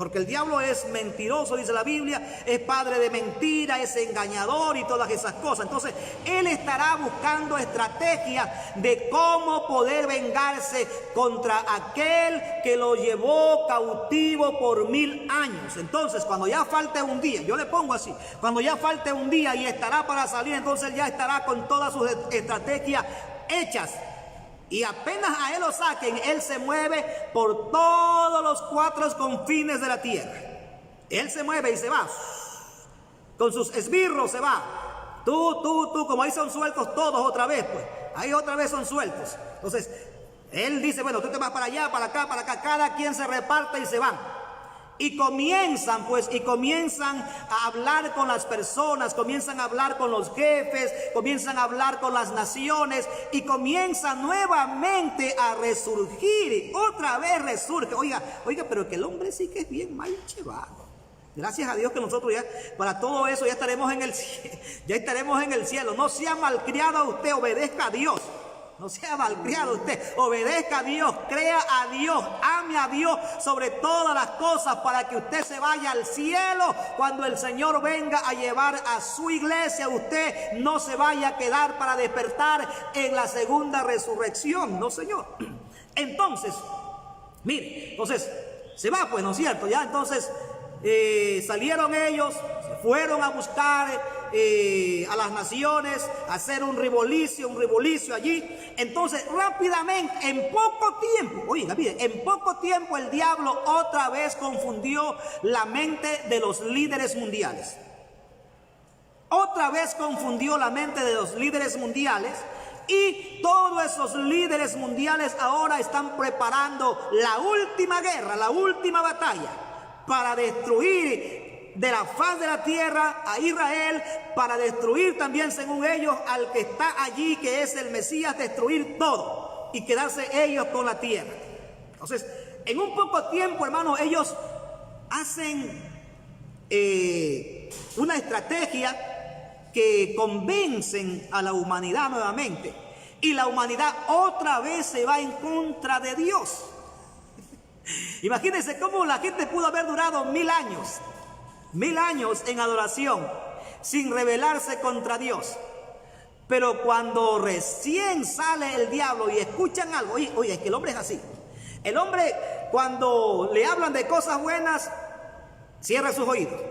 Porque el diablo es mentiroso, dice la Biblia, es padre de mentira, es engañador y todas esas cosas. Entonces, él estará buscando estrategias de cómo poder vengarse contra aquel que lo llevó cautivo por 1000 años. Entonces, cuando ya falte un día, yo le pongo así, cuando ya falte un día y estará para salir, entonces él ya estará con todas sus estrategias hechas. Y apenas a él lo saquen, él se mueve por todos los 4 confines de la tierra. Él se mueve y se va. Con sus esbirros se va. Tú, como ahí son sueltos todos otra vez, pues. Ahí otra vez son sueltos. Entonces, él dice, bueno, tú te vas para allá, para acá, para acá. Cada quien se reparte y se van. Y comienzan a hablar con las personas, comienzan a hablar con los jefes, comienzan a hablar con las naciones y comienzan nuevamente a resurgir. Otra vez resurge. Oiga, pero que el hombre sí que es bien mal llevado. Gracias a Dios que nosotros ya, para todo eso ya estaremos en el cielo. Ya estaremos en el cielo. No sea malcriado usted, obedezca a Dios. No sea malcriado usted, obedezca a Dios, crea a Dios, ame a Dios sobre todas las cosas para que usted se vaya al cielo cuando el Señor venga a llevar a su iglesia. Usted no se vaya a quedar para despertar en la segunda resurrección, no, Señor. Entonces, mire, entonces se va, pues, ¿no es cierto? Ya entonces salieron ellos, se fueron a buscar a las naciones, a hacer un ribolicio allí. Entonces rápidamente, en poco tiempo, oiga, miren, en poco tiempo el diablo otra vez confundió la mente de los líderes mundiales. Otra vez confundió la mente de los líderes mundiales. Y todos esos líderes mundiales ahora están preparando la última guerra, la última batalla para destruir de la faz de la tierra a Israel, para destruir también, según ellos, al que está allí, que es el Mesías, destruir todo y quedarse ellos con la tierra. Entonces, en un poco tiempo, hermanos, ellos hacen una estrategia que convencen a la humanidad nuevamente, y la humanidad otra vez se va en contra de Dios. Imagínense cómo la gente pudo haber durado 1000 años. 1000 años en adoración sin rebelarse contra Dios. Pero cuando recién sale el diablo y escuchan algo, oye, es que el hombre es así. El hombre, cuando le hablan de cosas buenas, cierra sus oídos.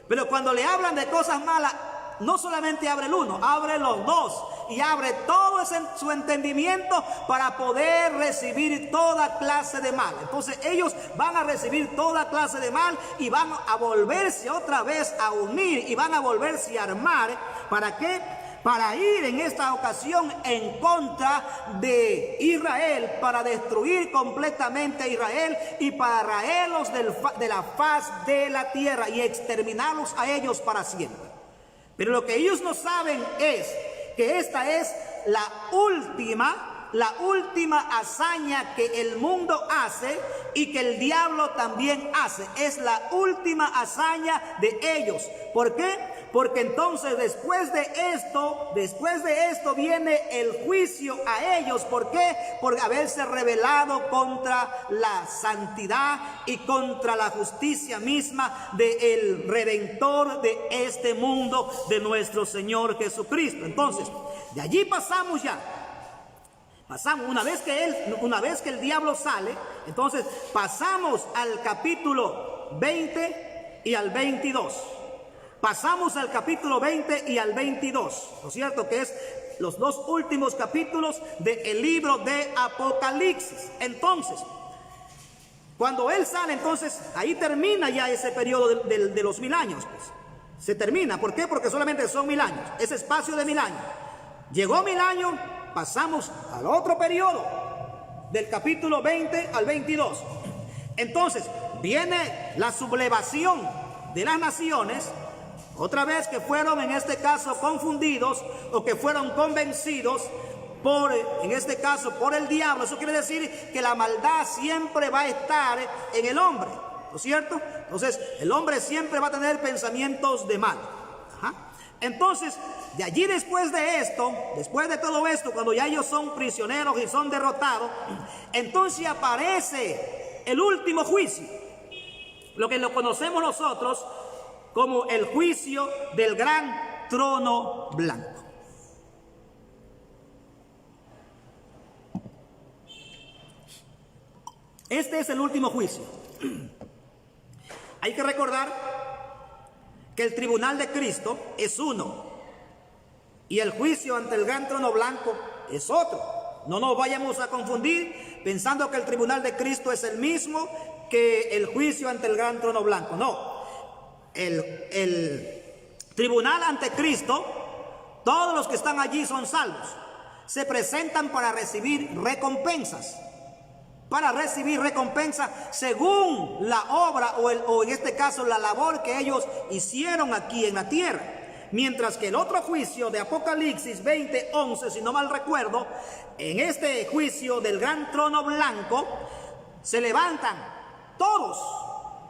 Pero cuando le hablan de cosas malas, no solamente abre el uno, abre los dos y abre todo su entendimiento para poder recibir toda clase de mal. Entonces ellos van a recibir toda clase de mal y van a volverse otra vez a unir y van a volverse a armar. ¿Para qué? Para ir en esta ocasión en contra de Israel, para destruir completamente a Israel y para raerlos de la faz de la tierra y exterminarlos a ellos para siempre. Pero lo que ellos no saben es que esta es la última hazaña que el mundo hace y que el diablo también hace. Es la última hazaña de ellos. ¿Por qué? Porque entonces después de esto viene el juicio a ellos. ¿Por qué? Por haberse rebelado contra la santidad y contra la justicia misma del Redentor de este mundo, de nuestro Señor Jesucristo. Entonces, de allí pasamos ya. Pasamos, una vez que el diablo sale, entonces pasamos al capítulo 20 y al 22. Pasamos al capítulo 20 y al 22, ¿no es cierto? Que es los dos últimos capítulos del libro de Apocalipsis. Entonces, cuando él sale, entonces ahí termina ya ese periodo de los 1000 años. Pues. Se termina, ¿por qué? Porque solamente son 1000 años, ese espacio de 1000 años. Llegó 1000 años, pasamos al otro periodo, del capítulo 20 al 22. Entonces, viene la sublevación de las naciones. Otra vez que fueron en este caso confundidos o que fueron convencidos en este caso por el diablo. Eso quiere decir que la maldad siempre va a estar en el hombre, ¿no es cierto? Entonces el hombre siempre va a tener pensamientos de mal. Entonces de allí después de todo esto, cuando ya ellos son prisioneros y son derrotados, entonces aparece el último juicio. lo que lo conocemos nosotros como el juicio del gran trono blanco. Este es el último juicio. Hay que recordar que el tribunal de Cristo es uno y el juicio ante el gran trono blanco es otro. No nos vayamos a confundir pensando que el tribunal de Cristo es el mismo que el juicio ante el gran trono blanco. No, el tribunal ante Cristo, todos los que están allí son salvos. Se presentan para recibir recompensas. Para recibir recompensa según la obra o en este caso la labor que ellos hicieron aquí en la tierra. Mientras que el otro juicio de Apocalipsis 20:11, si no mal recuerdo, en este juicio del gran trono blanco se levantan todos,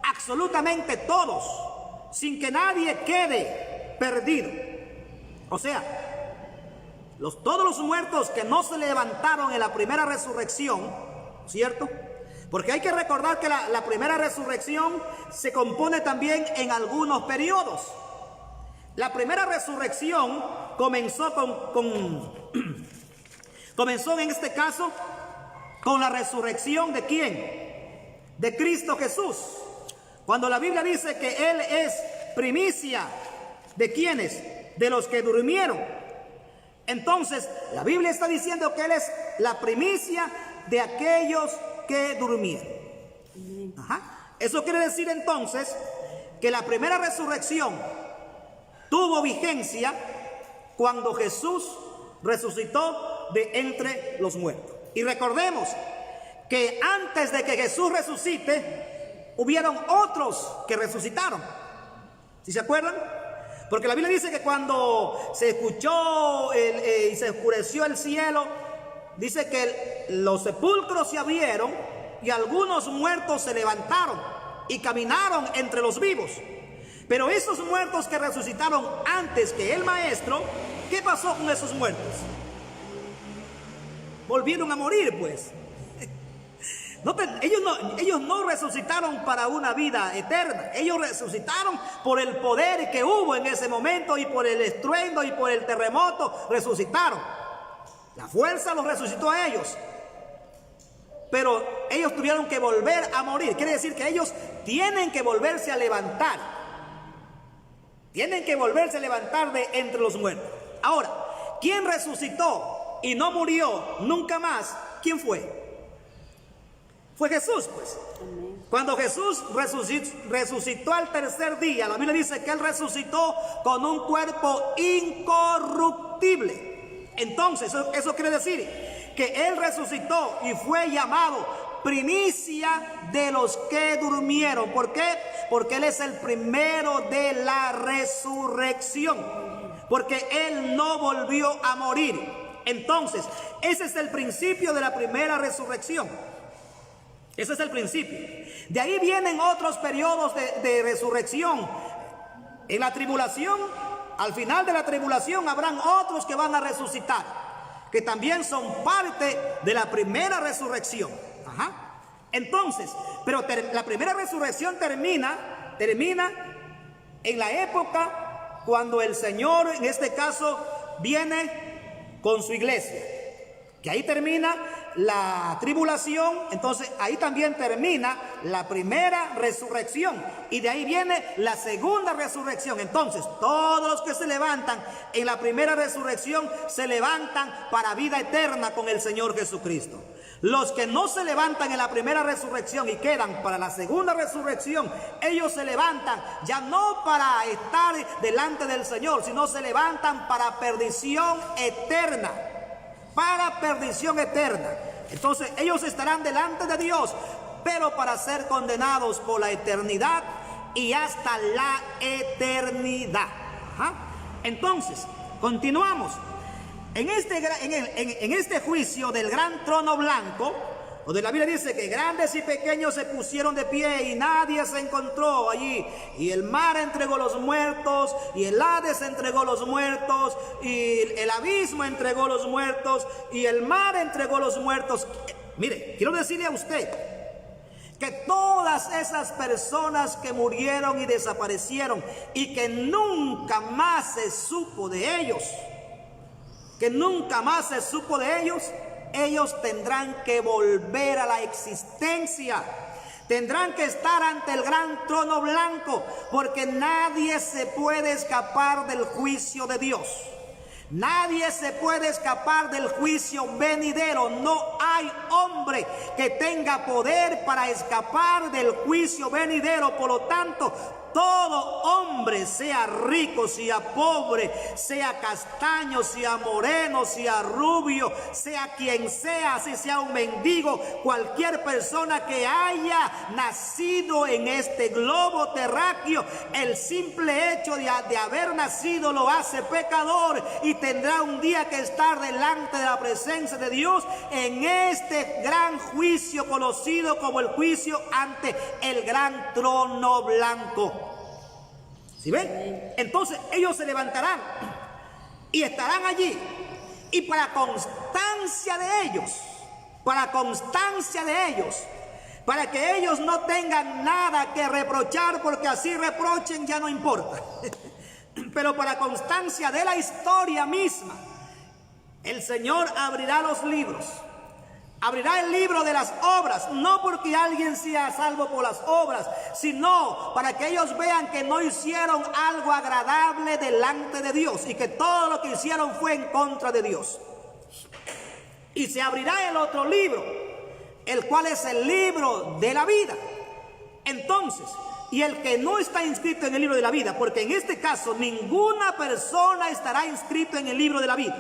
absolutamente todos, sin que nadie quede perdido. O sea, todos los muertos que no se levantaron en la primera resurrección, ¿cierto? Porque hay que recordar que la primera resurrección se compone también en algunos periodos. La primera resurrección comenzó comenzó en este caso con la resurrección ¿de quién? De Cristo Jesús. Cuando la Biblia dice que Él es primicia, ¿de quiénes? De los que durmieron. Entonces, la Biblia está diciendo que Él es la primicia de aquellos que durmieron. Eso quiere decir entonces que la primera resurrección tuvo vigencia cuando Jesús resucitó de entre los muertos. Y recordemos que antes de que Jesús resucite, hubieron otros que resucitaron. ¿Sí se acuerdan? Porque la Biblia dice que cuando se escuchó y se oscureció el cielo, dice que los sepulcros se abrieron y algunos muertos se levantaron y caminaron entre los vivos. Pero esos muertos que resucitaron antes que el Maestro, ¿qué pasó con esos muertos? Volvieron a morir, pues. Ellos no resucitaron para una vida eterna. Ellos resucitaron por el poder que hubo en ese momento y por el estruendo y por el terremoto. Resucitaron. La fuerza los resucitó a ellos. Pero ellos tuvieron que volver a morir. Quiere decir que ellos tienen que volverse a levantar. Tienen que volverse a levantar de entre los muertos. Ahora, ¿quién resucitó y no murió nunca más? ¿Quién fue? Fue Jesús, pues. Amén. Cuando Jesús resucitó al tercer día, la Biblia dice que Él resucitó con un cuerpo incorruptible. Entonces, eso quiere decir que Él resucitó y fue llamado primicia de los que durmieron. ¿Por qué? Porque Él es el primero de la resurrección. Porque Él no volvió a morir. Entonces, ese es el principio de la primera resurrección. Ese es el principio. De ahí vienen otros periodos de resurrección. En la tribulación, al final de la tribulación, habrán otros que van a resucitar, que también son parte de la primera resurrección. Entonces, pero la primera resurrección termina en la época cuando el Señor, en este caso, viene con su iglesia. Que ahí termina la tribulación, entonces ahí también termina la primera resurrección y de ahí viene la segunda resurrección. Entonces todos los que se levantan en la primera resurrección se levantan para vida eterna con el Señor Jesucristo. Los que no se levantan en la primera resurrección y quedan para la segunda resurrección, ellos se levantan ya no para estar delante del Señor, sino se levantan para perdición eterna. Para perdición eterna. Entonces ellos estarán delante de Dios, pero para ser condenados por la eternidad y hasta la eternidad. Entonces, continuamos. En este juicio del gran trono blanco, donde la Biblia dice que grandes y pequeños se pusieron de pie y nadie se encontró allí. Y el mar entregó los muertos, y el Hades entregó los muertos, y el abismo entregó los muertos, y el mar entregó los muertos. Mire, quiero decirle a usted que todas esas personas que murieron y desaparecieron y que nunca más se supo de ellos, ellos tendrán que volver a la existencia. Tendrán que estar ante el gran trono blanco, porque nadie se puede escapar del juicio de Dios. Nadie se puede escapar del juicio venidero. No hay hombre que tenga poder para escapar del juicio venidero. Por lo tanto, todo hombre, sea rico, sea pobre, sea castaño, sea moreno, sea rubio, sea quien sea, si sea un mendigo, cualquier persona que haya nacido en este globo terráqueo, el simple hecho de haber nacido lo hace pecador y tendrá un día que estar delante de la presencia de Dios en este gran juicio conocido como el juicio ante el gran trono blanco. ¿Sí ven? Entonces ellos se levantarán y estarán allí. Y para constancia de ellos, para que ellos no tengan nada que reprochar, porque así reprochen ya no importa. Pero para constancia de la historia misma, el Señor abrirá los libros. Abrirá el libro de las obras, no porque alguien sea salvo por las obras, sino para que ellos vean que no hicieron algo agradable delante de Dios y que todo lo que hicieron fue en contra de Dios. Y se abrirá el otro libro, el cual es el libro de la vida. Entonces, y el que no está inscrito en el libro de la vida, porque en este caso ninguna persona estará inscrito en el libro de la vida,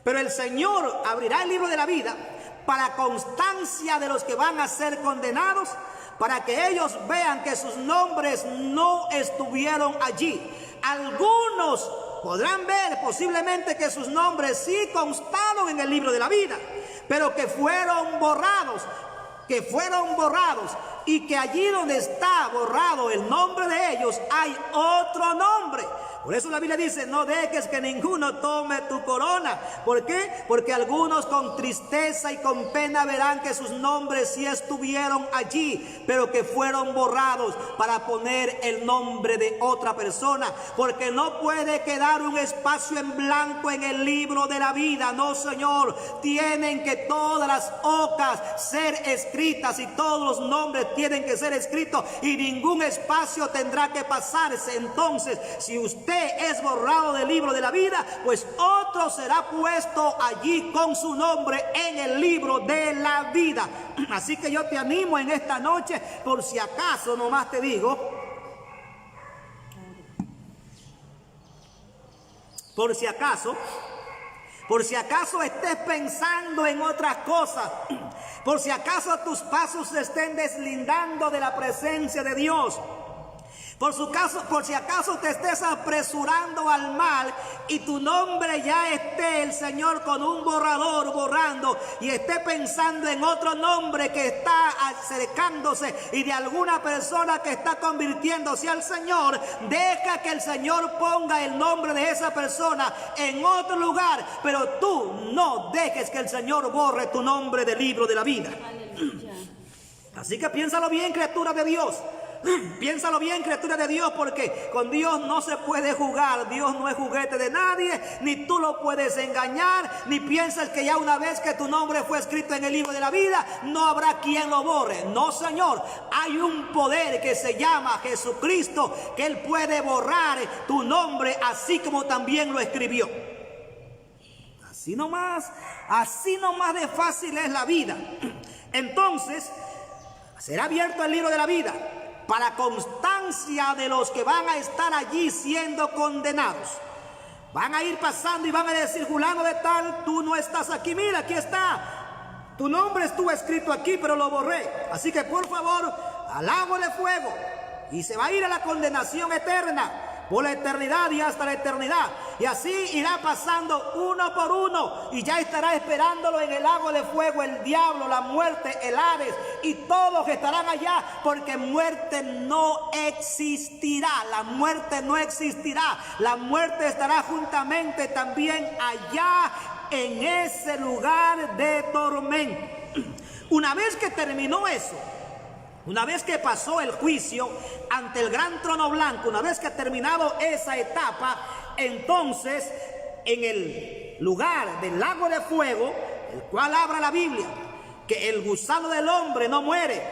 pero el Señor abrirá el libro de la vida para constancia de los que van a ser condenados, para que ellos vean que sus nombres no estuvieron allí. Algunos podrán ver posiblemente que sus nombres sí constaron en el libro de la vida, pero que fueron borrados, y que allí donde está borrado el nombre de ellos hay otro nombre. Por eso la Biblia dice: no dejes que ninguno tome tu corona. ¿Por qué? Porque algunos con tristeza y con pena verán que sus nombres sí estuvieron allí, pero que fueron borrados para poner el nombre de otra persona. Porque no puede quedar un espacio en blanco en el libro de la vida. No, Señor. Tienen que todas las hojas ser escritas y todos los nombres tienen que ser escritos y ningún espacio tendrá que pasarse. Entonces, si usted es borrado del libro de la vida, pues otro será puesto allí con su nombre en el libro de la vida. Así que yo te animo en esta noche, por si acaso, nomás te digo, por si acaso estés pensando en otras cosas, por si acaso tus pasos se estén deslindando de la presencia de Dios, por si acaso te estés apresurando al mal y tu nombre ya esté el Señor con un borrador borrando y esté pensando en otro nombre que está acercándose y de alguna persona que está convirtiéndose al Señor, deja que el Señor ponga el nombre de esa persona en otro lugar, pero tú no dejes que el Señor borre tu nombre del libro de la vida. Aleluya. Así que piénsalo bien, criatura de Dios. Piénsalo bien, criatura de Dios, porque con Dios no se puede jugar. Dios no es juguete de nadie, ni tú lo puedes engañar, ni piensas que ya una vez que tu nombre fue escrito en el libro de la vida, no habrá quien lo borre. No, Señor, hay un poder que se llama Jesucristo, que Él puede borrar tu nombre así como también lo escribió. Así nomás de fácil es la vida. Entonces, será abierto el libro de la vida para constancia de los que van a estar allí siendo condenados. Van a ir pasando y van a decir: fulano de tal, tú no estás aquí, mira, aquí está. Tu nombre estuvo escrito aquí, pero lo borré. Así que por favor, al lago de fuego. Y se va a ir a la condenación eterna, por la eternidad y hasta la eternidad. Y así irá pasando uno por uno, y ya estará esperándolo en el lago de fuego el diablo, la muerte, el Hades, y todos estarán allá, porque muerte no existirá. La muerte no existirá. La muerte estará juntamente también allá en ese lugar de tormento. Una vez que terminó eso, Una vez que pasó el juicio ante el gran trono blanco, una vez que ha terminado esa etapa, entonces en el lugar del lago de fuego, el cual habla la Biblia, que el gusano del hombre no muere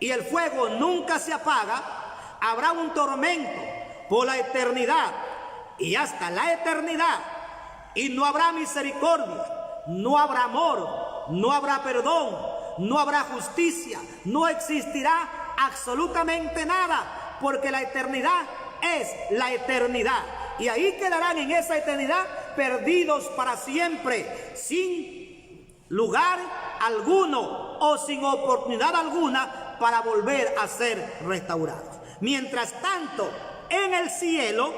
y el fuego nunca se apaga, habrá un tormento por la eternidad y hasta la eternidad, y no habrá misericordia, no habrá amor, no habrá perdón, no habrá justicia, no existirá absolutamente nada, porque la eternidad es la eternidad, y ahí quedarán en esa eternidad perdidos para siempre, sin lugar alguno o sin oportunidad alguna para volver a ser restaurados. Mientras tanto, en el cielo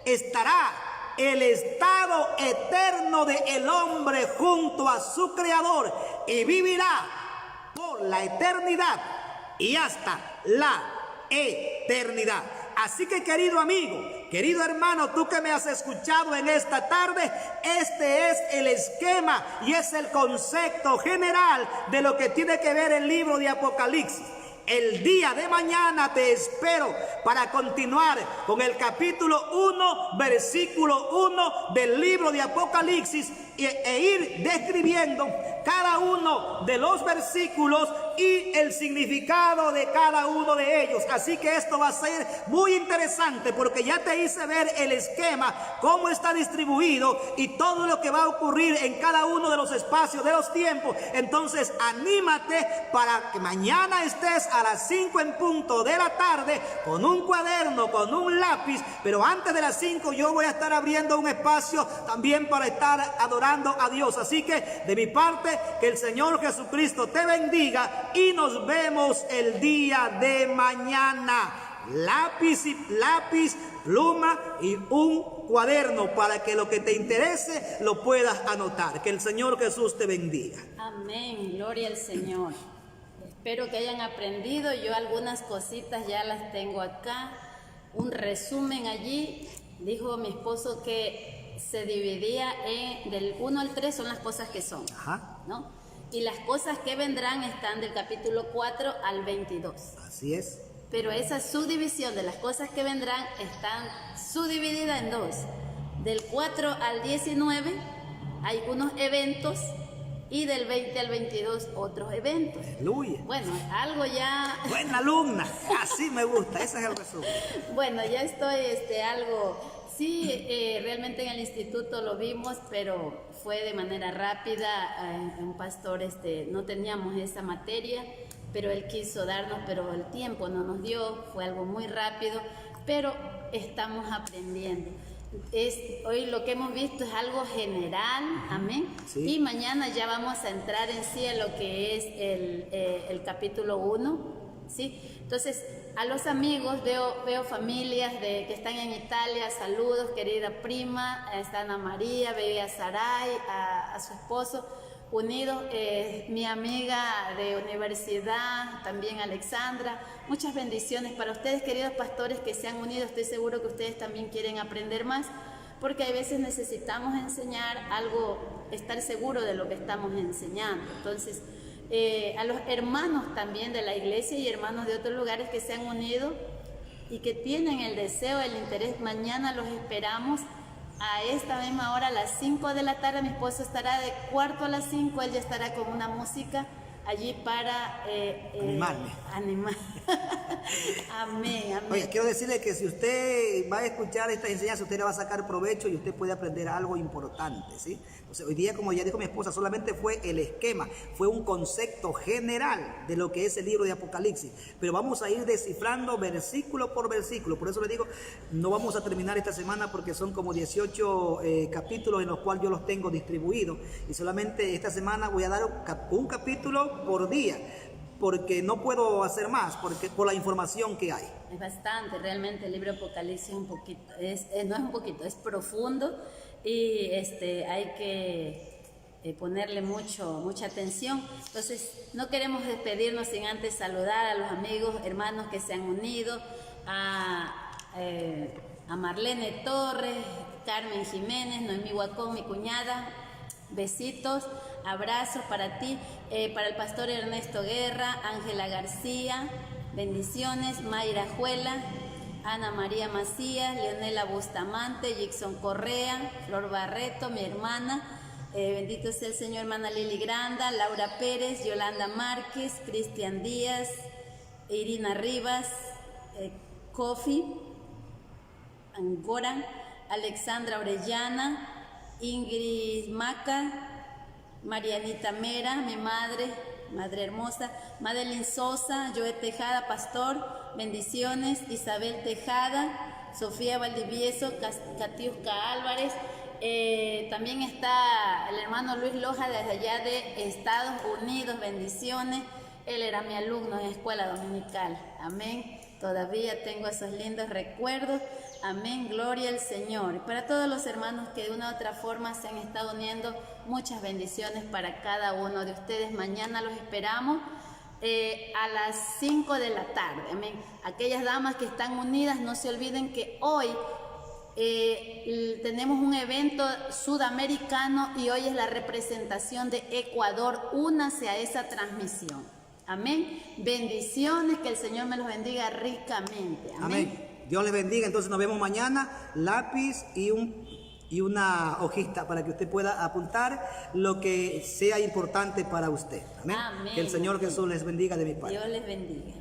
estará el estado eterno del hombre junto a su Creador y vivirá por la eternidad y hasta la eternidad. Así que, querido amigo, querido hermano, tú que me has escuchado en esta tarde, este es el esquema y es el concepto general de lo que tiene que ver el libro de Apocalipsis. El día de mañana te espero para continuar con el capítulo 1, versículo 1 del libro de Apocalipsis e ir describiendo cada uno de los versículos y el significado de cada uno de ellos. Así que esto va a ser muy interesante porque ya te hice ver el esquema, cómo está distribuido y todo lo que va a ocurrir en cada uno de los espacios de los tiempos. Entonces anímate para que mañana estés a las 5 en punto de la tarde con un cuaderno, con un lápiz, pero antes de las 5 yo voy a estar abriendo un espacio también para estar adorando a Dios. Así que de mi parte, que el Señor Jesucristo te bendiga y nos vemos el día de mañana. Lápiz, pluma y un cuaderno para que lo que te interese lo puedas anotar. Que el Señor Jesús te bendiga. Amén, gloria al Señor. Espero que hayan aprendido. Yo algunas cositas ya las tengo acá. Un resumen allí. Dijo mi esposo que se dividía del 1 al 3 son las cosas que son, ¿no? Y las cosas que vendrán están del capítulo 4 al 22. Así es. Pero esa subdivisión de las cosas que vendrán están subdivididas en dos. Del 4 al 19 hay unos eventos y del 20 al 22 otros eventos. Aleluya. Bueno, algo ya... Buena alumna, así me gusta, ese es el resumen. Bueno, ya estoy algo... Sí, realmente en el instituto lo vimos, pero fue de manera rápida. Un pastor, no teníamos esa materia, pero él quiso darnos, pero el tiempo no nos dio, fue algo muy rápido, pero estamos aprendiendo. Hoy lo que hemos visto es algo general, amén. Sí. Y mañana ya vamos a entrar en sí en lo que es el capítulo 1, ¿sí? Entonces, a los amigos, veo familias que están en Italia, saludos, querida prima, está Ana María, veo a Saray, a su esposo, unidos, mi amiga de universidad, también Alexandra, muchas bendiciones para ustedes, queridos pastores que se han unido. Estoy seguro que ustedes también quieren aprender más, porque a veces necesitamos enseñar algo, estar seguro de lo que estamos enseñando. Entonces, a los hermanos también de la iglesia y hermanos de otros lugares que se han unido y que tienen el deseo, el interés, mañana los esperamos a esta misma hora, a las 5 de la tarde. Mi esposo estará de 4 a las 5, él ya estará con una música allí para animar. Amén, amén. Oye, quiero decirle que si usted va a escuchar esta enseñanza, usted le va a sacar provecho y usted puede aprender algo importante, ¿sí? Entonces, hoy día, como ya dijo mi esposa, solamente fue el esquema, fue un concepto general de lo que es el libro de Apocalipsis, pero vamos a ir descifrando versículo por versículo. Por eso le digo, no vamos a terminar esta semana porque son como 18 capítulos en los cuales yo los tengo distribuidos, y solamente esta semana voy a dar un capítulo por día, porque no puedo hacer más, porque por la información que hay. Es bastante, realmente el libro de Apocalipsis no es un poquito, es profundo, y hay que ponerle mucha atención. Entonces, no queremos despedirnos sin antes saludar a los amigos, hermanos que se han unido, a Marlene Torres, Carmen Jiménez, Noemí Huacón, mi cuñada, besitos, Abrazos para ti, para el pastor Ernesto Guerra, Ángela García, bendiciones, Mayra Juela, Ana María Macías, Leonela Bustamante, Jackson Correa, Flor Barreto, mi hermana, bendito sea el Señor, hermana Lili Granda, Laura Pérez, Yolanda Márquez, Cristian Díaz, Irina Rivas, Kofi, Angora, Alexandra Orellana, Ingrid Maca, Marianita Mera, mi madre hermosa, Madeline Sosa, Joe Tejada, pastor, bendiciones, Isabel Tejada, Sofía Valdivieso, Catiusca Álvarez, también está el hermano Luis Loja desde allá de Estados Unidos, bendiciones, él era mi alumno en escuela dominical, amén, todavía tengo esos lindos recuerdos, amén, gloria al Señor. Y para todos los hermanos que de una u otra forma se han estado uniendo, muchas bendiciones para cada uno de ustedes. Mañana los esperamos a las 5 de la tarde, amén. Aquellas damas que están unidas, no se olviden que hoy tenemos un evento sudamericano y hoy es la representación de Ecuador. Únase a esa transmisión, amén. Bendiciones, que el Señor me los bendiga ricamente, amén. Amén. Dios les bendiga. Entonces nos vemos mañana. Lápiz y una hojita para que usted pueda apuntar lo que sea importante para usted. Amén. Amén. Que el Señor Jesús les bendiga de mi parte. Dios les bendiga.